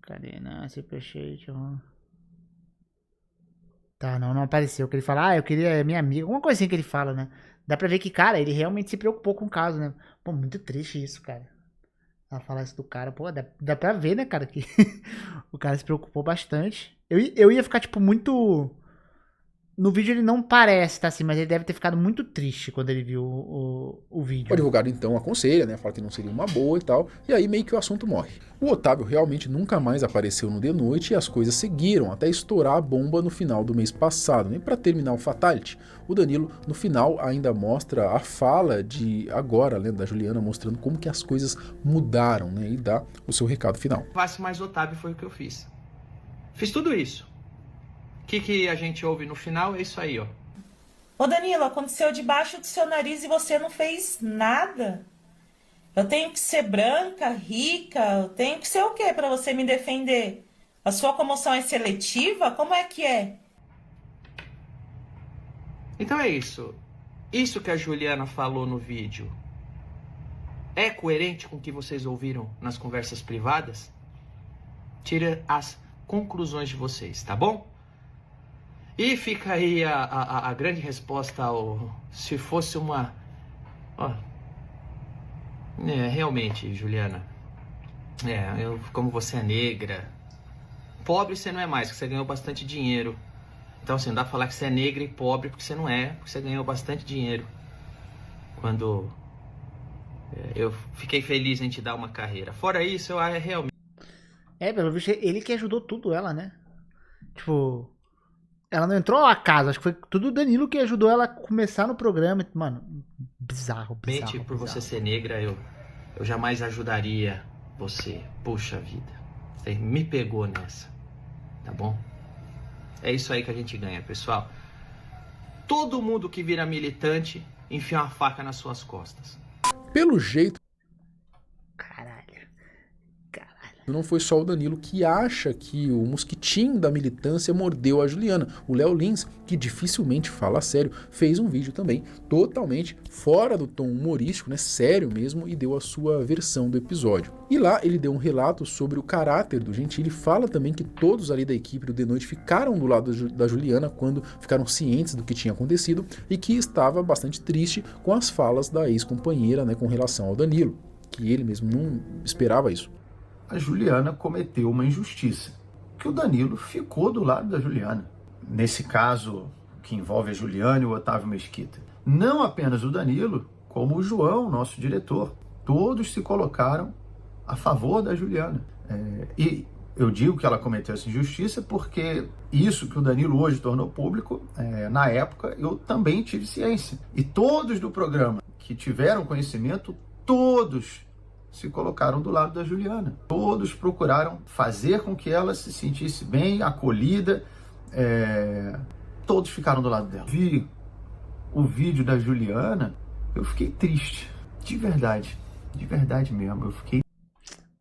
Speaker 1: Cadê? Não, sempre achei. Deixa eu... Tá, não apareceu. Que ele fala, eu queria minha amiga. Alguma coisa assim que ele fala, né? Dá pra ver que, cara, ele realmente se preocupou com o caso, né? Pô, muito triste isso, cara. Ela falar isso do cara, pô, dá pra ver, né, cara, que o cara se preocupou bastante. Eu ia ficar, tipo, muito... No vídeo ele não parece, tá assim, mas ele deve ter ficado muito triste quando ele viu o vídeo.
Speaker 5: O advogado então aconselha, né, fala que não seria uma boa e tal, e aí meio que o assunto morre. O Otávio realmente nunca mais apareceu no The Noite e as coisas seguiram até estourar a bomba no final do mês passado, né? Para terminar o Fatality, o Danilo no final ainda mostra a fala de agora, né, da Juliana, mostrando como que as coisas mudaram, né, e dá o seu recado final.
Speaker 3: Passe mais Otávio foi o que eu fiz. Fiz tudo isso. O que a gente ouve no final é isso aí, ó.
Speaker 6: Ô Danilo, aconteceu debaixo do seu nariz e você não fez nada. Eu tenho que ser branca, rica, eu tenho que ser o quê pra você me defender? A sua comoção é seletiva? Como é que é?
Speaker 3: Então é isso. Isso que a Juliana falou no vídeo é coerente com o que vocês ouviram nas conversas privadas? Tira as conclusões de vocês, tá bom? E fica aí a grande resposta ao... Se fosse uma... Ó, realmente, Juliana. Como você é negra... Pobre você não é mais, porque você ganhou bastante dinheiro. Então, assim, não dá pra falar que você é negra e pobre, porque você não é, porque você ganhou bastante dinheiro. Quando... eu fiquei feliz em te dar uma carreira. Fora isso, eu realmente...
Speaker 1: Pelo visto, ele que ajudou tudo ela, né? Tipo... Ela não entrou ao acaso, acho que foi tudo o Danilo que ajudou ela a começar no programa. Mano, bizarro.
Speaker 3: Por você ser negra, eu jamais ajudaria você. Puxa vida. Você me pegou nessa. Tá bom? É isso aí que a gente ganha, pessoal. Todo mundo que vira militante enfia uma faca nas suas costas.
Speaker 5: Pelo jeito...
Speaker 1: Caralho.
Speaker 5: Não foi só o Danilo que acha que o mosquitinho da militância mordeu a Juliana. O Léo Lins, que dificilmente fala sério, fez um vídeo também totalmente fora do tom humorístico, né, sério mesmo, e deu a sua versão do episódio. E lá ele deu um relato sobre o caráter do Gentili, fala também que todos ali da equipe do The Noite ficaram do lado da Juliana quando ficaram cientes do que tinha acontecido e que estava bastante triste com as falas da ex-companheira, né, com relação ao Danilo, que ele mesmo não esperava isso.
Speaker 10: A Juliana cometeu uma injustiça, que o Danilo ficou do lado da Juliana. Nesse caso, que envolve a Juliana e o Otávio Mesquita. Não apenas o Danilo, como o João, nosso diretor. Todos se colocaram a favor da Juliana. E eu digo que ela cometeu essa injustiça porque isso que o Danilo hoje tornou público, na época eu também tive ciência. E todos do programa que tiveram conhecimento, todos se colocaram do lado da Juliana. Todos procuraram fazer com que ela se sentisse bem, acolhida. Todos ficaram do lado dela. Vi o vídeo da Juliana, eu fiquei triste. De verdade mesmo. Eu fiquei...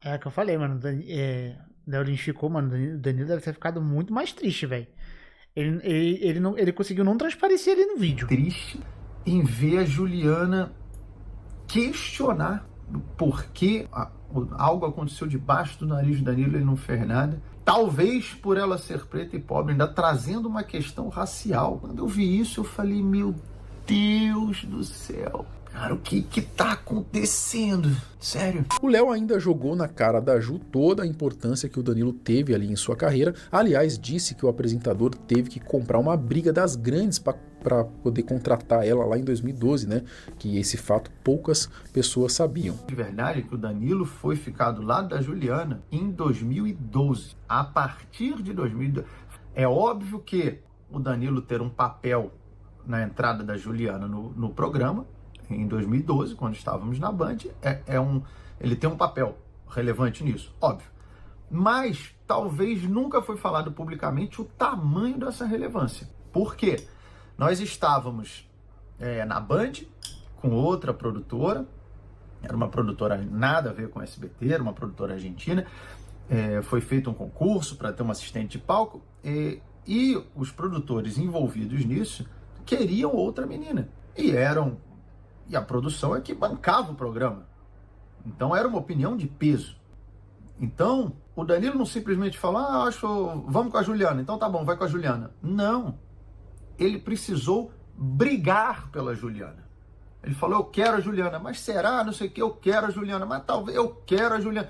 Speaker 1: É o que eu falei, mano. Léo Lins ficou, mano. O Danilo deve ter ficado muito mais triste, velho. Ele conseguiu não transparecer ali no vídeo.
Speaker 10: Triste em ver a Juliana questionar por que algo aconteceu debaixo do nariz do Danilo e ele não fez nada. Talvez por ela ser preta e pobre, ainda trazendo uma questão racial. Quando eu vi isso, eu falei, meu Deus do céu. Cara, o que tá acontecendo? Sério?
Speaker 5: O Léo ainda jogou na cara da Ju toda a importância que o Danilo teve ali em sua carreira. Aliás, disse que o apresentador teve que comprar uma briga das grandes para poder contratar ela lá em 2012, né? Que esse fato poucas pessoas sabiam.
Speaker 10: De verdade é que o Danilo foi ficar do lado da Juliana em 2012. A partir de 2012. É óbvio que o Danilo ter um papel na entrada da Juliana no programa, em 2012, quando estávamos na Band, ele tem um papel relevante nisso, óbvio. Mas talvez nunca foi falado publicamente o tamanho dessa relevância. Por quê? Nós estávamos na Band com outra produtora, era uma produtora nada a ver com a SBT, era uma produtora argentina, foi feito um concurso para ter um assistente de palco, e os produtores envolvidos nisso queriam outra menina. E a produção é que bancava o programa. Então era uma opinião de peso. Então, o Danilo não simplesmente falou, vamos com a Juliana, então tá bom, vai com a Juliana. Não. Ele precisou brigar pela Juliana. Ele falou, eu quero a Juliana, mas será? Não sei o que, eu quero a Juliana, mas talvez eu quero a Juliana.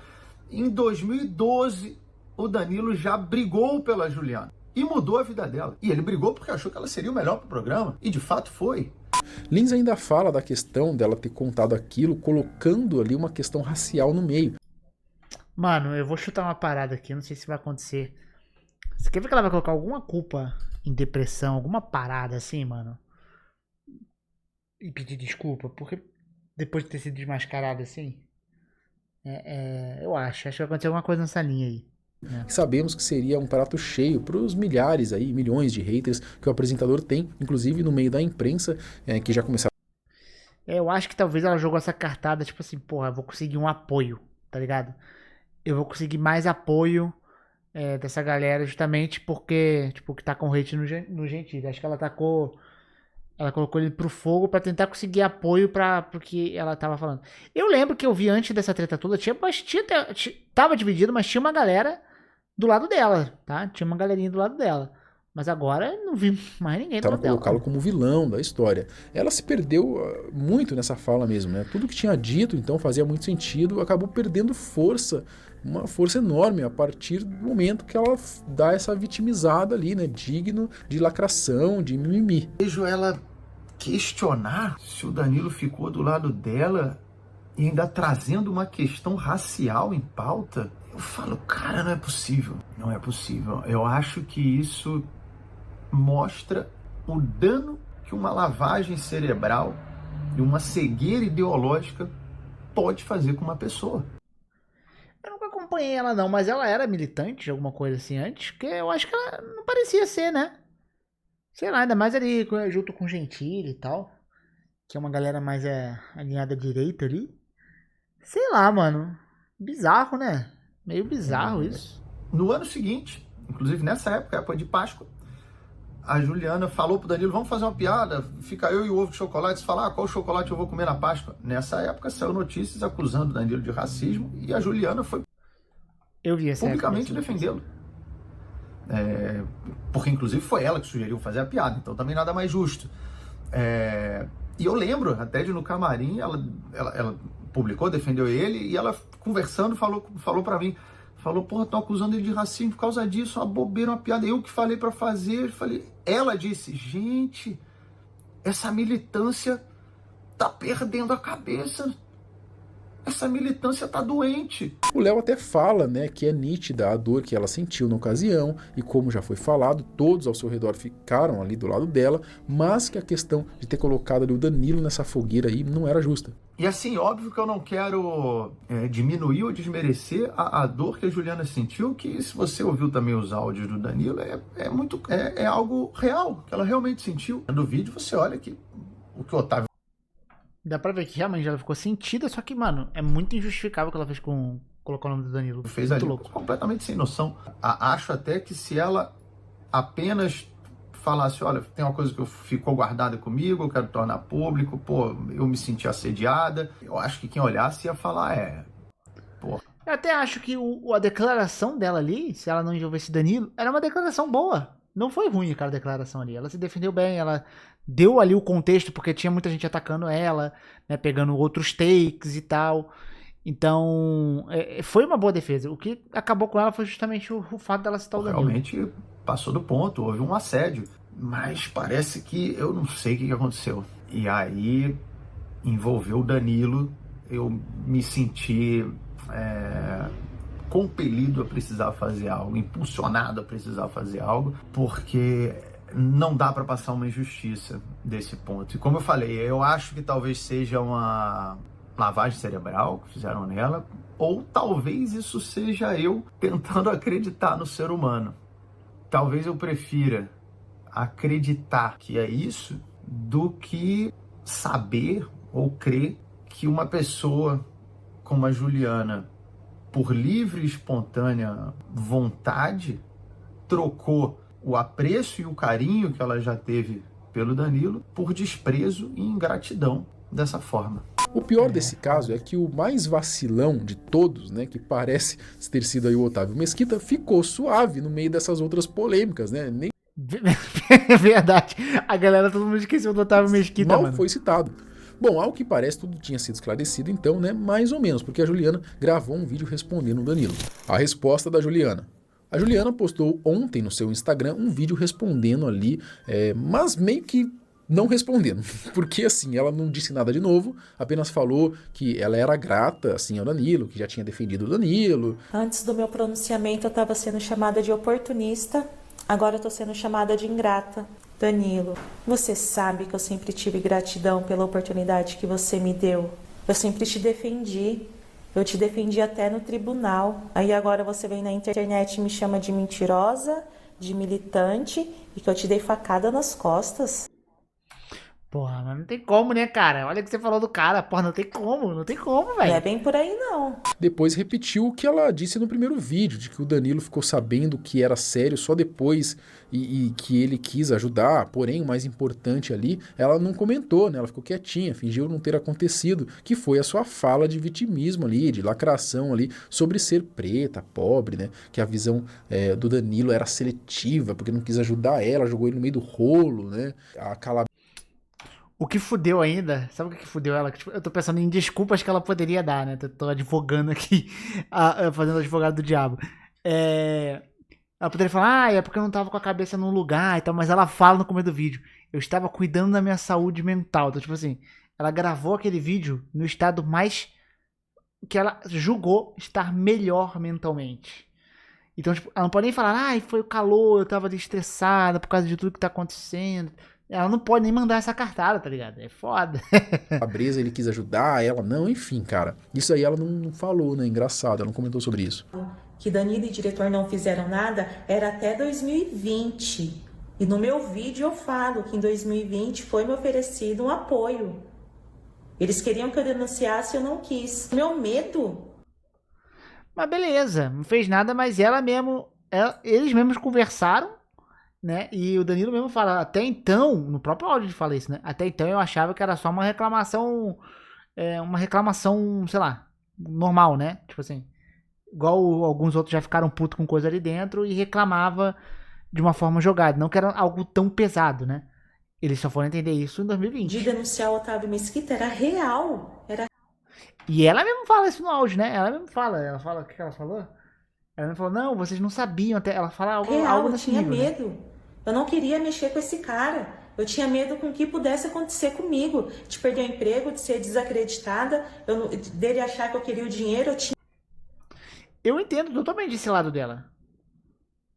Speaker 10: Em 2012, o Danilo já brigou pela Juliana e mudou a vida dela. E ele brigou porque achou que ela seria o melhor pro programa, e de fato foi.
Speaker 5: Lins ainda fala da questão dela ter contado aquilo, colocando ali uma questão racial no meio.
Speaker 1: Mano, eu vou chutar uma parada aqui, não sei se vai acontecer. Você quer ver que ela vai colocar alguma culpa em depressão, alguma parada assim, mano? E pedir desculpa, porque depois de ter sido desmascarada assim? Eu acho que vai acontecer alguma coisa nessa linha aí.
Speaker 5: Sabemos que seria um prato cheio para os milhares aí, milhões de haters que o apresentador tem, inclusive no meio da imprensa, que já começaram.
Speaker 1: Eu acho que talvez ela jogou essa cartada, tipo assim, porra, eu vou conseguir um apoio, tá ligado? Eu vou conseguir mais apoio dessa galera justamente porque, tipo, que tá com hate no Gentili. Acho que ela colocou ele pro fogo pra tentar conseguir apoio pro que ela tava falando. Eu lembro que eu vi antes dessa treta toda, tava dividido, mas tinha uma galera do lado dela, tá? Tinha uma galerinha do lado dela. Mas agora não vi mais ninguém do lado dela.
Speaker 5: Colocá-lo como vilão da história. Ela se perdeu muito nessa fala mesmo, né? Tudo que tinha dito, então, fazia muito sentido, acabou perdendo força, uma força enorme a partir do momento que ela dá essa vitimizada ali, né? Digno de lacração, de mimimi.
Speaker 10: Vejo ela questionar se o Danilo ficou do lado dela e ainda trazendo uma questão racial em pauta. Eu falo, cara, não é possível. Não é possível. Eu acho que isso mostra o dano que uma lavagem cerebral e uma cegueira ideológica pode fazer com uma pessoa.
Speaker 1: Eu nunca acompanhei ela não, mas ela era militante de alguma coisa assim antes, porque eu acho que ela não parecia ser, né? Sei lá, ainda mais ali junto com o Gentili e tal, que é uma galera mais alinhada à direita ali. Sei lá, mano. Bizarro, né? Meio bizarro isso.
Speaker 10: No ano seguinte, inclusive nessa época de Páscoa, a Juliana falou pro Danilo, vamos fazer uma piada, fica eu e o ovo de chocolate, você fala, qual chocolate eu vou comer na Páscoa? Nessa época saiu notícias acusando o Danilo de racismo e a Juliana foi publicamente defendê-lo. Porque inclusive foi ela que sugeriu fazer a piada, então também nada mais justo. E eu lembro até de no camarim, ela publicou, defendeu ele, e ela conversando falou pra mim, porra, estão acusando ele de racismo por causa disso, uma bobeira, uma piada, eu que falei pra fazer, ela disse, gente, essa militância tá perdendo a cabeça, essa militância tá doente.
Speaker 5: O Léo até fala, né, que é nítida a dor que ela sentiu na ocasião, e como já foi falado, todos ao seu redor ficaram ali do lado dela, mas que a questão de ter colocado ali o Danilo nessa fogueira aí não era justa.
Speaker 10: E assim, óbvio que eu não quero diminuir ou desmerecer a dor que a Juliana sentiu, que se você ouviu também os áudios do Danilo, é algo real, que ela realmente sentiu. No vídeo você olha que o que o Otávio...
Speaker 1: Dá pra ver que realmente ela ficou sentida, só que, mano, é muito injustificável o que ela fez com colocar o nome do Danilo.
Speaker 10: Fez ali, louco. Completamente sem noção. Acho até que se ela apenas falasse, olha, tem uma coisa que ficou guardada comigo, eu quero tornar público, eu me senti assediada, eu acho que quem olhasse ia falar,
Speaker 1: Eu até acho que a declaração dela ali, se ela não envolvesse Danilo, era uma declaração boa. Não foi ruim aquela declaração ali. Ela se defendeu bem, ela deu ali o contexto, porque tinha muita gente atacando ela, né, pegando outros takes e tal. Então, foi uma boa defesa. O que acabou com ela foi justamente o fato dela citar o Danilo.
Speaker 10: Realmente passou do ponto, houve um assédio. Mas parece que eu não sei o que aconteceu. E aí envolveu o Danilo, eu me senti compelido a precisar fazer algo, impulsionado a precisar fazer algo, porque não dá para passar uma injustiça desse ponto. E como eu falei, eu acho que talvez seja uma lavagem cerebral que fizeram nela, ou talvez isso seja eu tentando acreditar no ser humano. Talvez eu prefira acreditar que é isso do que saber ou crer que uma pessoa como a Juliana, por livre e espontânea vontade, trocou o apreço e o carinho que ela já teve pelo Danilo por desprezo e ingratidão dessa forma.
Speaker 5: O pior desse caso é que o mais vacilão de todos, né, que parece ter sido aí o Otávio Mesquita, ficou suave no meio dessas outras polêmicas, né? Nem
Speaker 1: Verdade. A galera, todo mundo esqueceu do Otávio Mesquita,
Speaker 5: mal foi citado. Bom, ao que parece, tudo tinha sido esclarecido então, né? Mais ou menos, porque a Juliana gravou um vídeo respondendo o Danilo. A resposta da Juliana. A Juliana postou ontem no seu Instagram um vídeo respondendo ali, mas meio que não respondendo, porque assim, ela não disse nada de novo, apenas falou que ela era grata, assim, ao Danilo, que já tinha defendido o Danilo.
Speaker 6: Antes do meu pronunciamento eu estava sendo chamada de oportunista, agora eu estou sendo chamada de ingrata. Danilo, você sabe que eu sempre tive gratidão pela oportunidade que você me deu. Eu sempre te defendi. Eu te defendi até no tribunal. Aí agora você vem na internet e me chama de mentirosa, de militante e que eu te dei facada nas costas.
Speaker 1: Porra, mas não tem como, né, cara? Olha o que você falou do cara. Porra, não tem como, velho.
Speaker 6: Não é bem por aí, não.
Speaker 5: Depois repetiu o que ela disse no primeiro vídeo, de que o Danilo ficou sabendo que era sério só depois e que ele quis ajudar. Porém, o mais importante ali, ela não comentou, né? Ela ficou quietinha, fingiu não ter acontecido, que foi a sua fala de vitimismo ali, de lacração ali, sobre ser preta, pobre, né? Que a visão do Danilo era seletiva, porque não quis ajudar ela, jogou ele no meio do rolo, né?
Speaker 1: O que fudeu ainda, sabe o que fudeu ela? Eu tô pensando em desculpas que ela poderia dar, né? Tô advogando aqui, fazendo advogado do diabo. Ela poderia falar, é porque eu não tava com a cabeça num lugar e tal, mas ela fala no começo do vídeo, eu estava cuidando da minha saúde mental. Então, tipo assim, ela gravou aquele vídeo no estado mais que ela julgou estar melhor mentalmente. Então, tipo, ela não pode nem falar, foi o calor, eu tava ali estressada por causa de tudo que tá acontecendo. Ela não pode nem mandar essa cartada, tá ligado? É foda.
Speaker 5: A Brisa, ele quis ajudar, ela não, enfim, cara. Isso aí ela não falou, né? Engraçado, ela não comentou sobre isso.
Speaker 6: Que Danilo e diretor não fizeram nada era até 2020. E no meu vídeo eu falo que em 2020 foi me oferecido um apoio. Eles queriam que eu denunciasse e eu não quis. Meu medo.
Speaker 1: Mas beleza, não fez nada, mas eles mesmos conversaram, né? E o Danilo mesmo fala, até então, no próprio áudio ele fala isso, né? Até então eu achava que era só uma reclamação, sei lá, normal, né? Tipo assim, igual alguns outros já ficaram putos com coisa ali dentro e reclamava de uma forma jogada, não que era algo tão pesado, né? Eles só foram entender isso em 2020.
Speaker 6: De denunciar o Otávio Mesquita era real,
Speaker 1: E ela mesmo fala isso no áudio, né? Ela fala, o que ela falou? Ela mesmo falou, não, vocês não sabiam, até ela fala algo
Speaker 6: eu
Speaker 1: nesse
Speaker 6: tinha
Speaker 1: nível,
Speaker 6: medo.
Speaker 1: Né?
Speaker 6: Eu não queria mexer com esse cara. Eu tinha medo com o que pudesse acontecer comigo. De perder o emprego, de ser desacreditada, dele achar que eu queria o dinheiro.
Speaker 1: Eu entendo totalmente esse lado dela.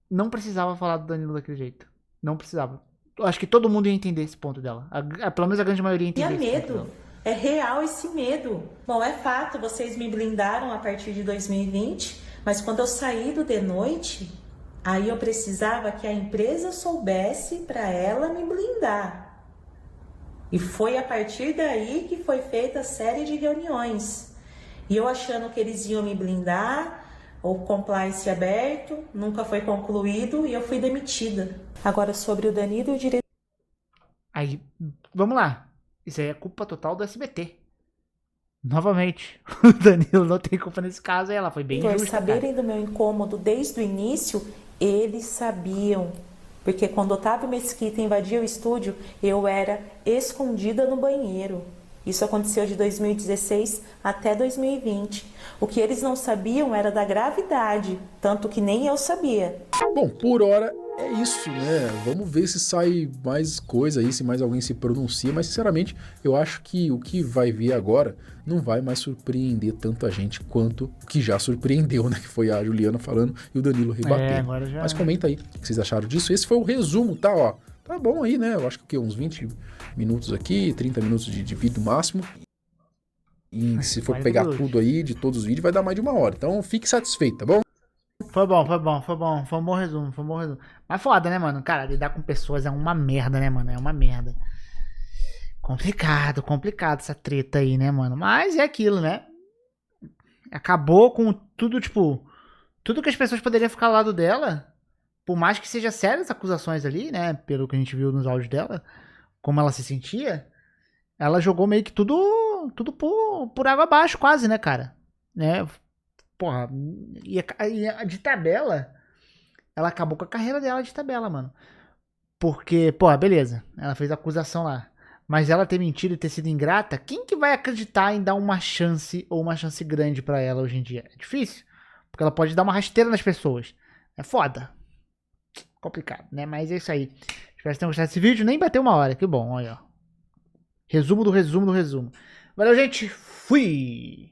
Speaker 1: Não precisava falar do Danilo daquele jeito. Não precisava. Eu acho que todo mundo ia entender esse ponto dela. Pelo menos a grande maioria ia entender.
Speaker 6: Tinha medo. É real esse medo. Bom, é fato, vocês me blindaram a partir de 2020, mas quando eu saí do De Noite, aí eu precisava que a empresa soubesse para ela me blindar. E foi a partir daí que foi feita a série de reuniões. E eu achando que eles iam me blindar, o compliance aberto, nunca foi concluído e eu fui demitida. Agora sobre o Danilo e o diretor...
Speaker 1: Aí, vamos lá. Isso aí é culpa total do SBT. Novamente, o Danilo não tem culpa nesse caso, ela foi bem justa.
Speaker 6: Por saberem do meu incômodo desde o início, eles sabiam Porque quando Otávio Mesquita invadiu o estúdio, eu era escondida no banheiro. Isso aconteceu de 2016 até 2020. O que eles não sabiam era da gravidade, tanto que nem eu sabia.
Speaker 5: Bom, por hora é isso, né? Vamos ver se sai mais coisa aí, se mais alguém se pronuncia, mas sinceramente eu acho que o que vai vir agora não vai mais surpreender tanto a gente quanto o que já surpreendeu, né? Que foi a Juliana falando e o Danilo rebatendo.
Speaker 1: Agora já...
Speaker 5: Mas comenta aí o que vocês acharam disso. Esse foi o resumo, tá? Ó, tá bom aí, né? Eu acho que o quê? Uns 20 minutos aqui, 30 minutos de vídeo máximo. E se for pegar tudo aí, de todos os vídeos, vai dar mais de 1 hora. Então fique satisfeito, tá bom?
Speaker 1: Foi bom. Foi um bom resumo. Mas foda, né, mano? Cara, lidar com pessoas é uma merda, né, mano? É uma merda. Complicado essa treta aí, né, mano? Mas é aquilo, né? Acabou com tudo, tipo... Tudo que as pessoas poderiam ficar ao lado dela, por mais que seja sérias acusações ali, né? Pelo que a gente viu nos áudios dela, como ela se sentia, ela jogou meio que tudo por água abaixo, quase, né, cara? Né? Porra, e de tabela, ela acabou com a carreira dela de tabela, mano. Porque, porra, beleza, ela fez a acusação lá. Mas ela ter mentido e ter sido ingrata, quem que vai acreditar em dar uma chance ou uma chance grande pra ela hoje em dia? É difícil, porque ela pode dar uma rasteira nas pessoas. É foda. Complicado, né? Mas é isso aí. Espero que tenham gostado desse vídeo. Nem bateu 1 hora, que bom, olha, ó. Resumo do resumo do resumo. Valeu, gente. Fui!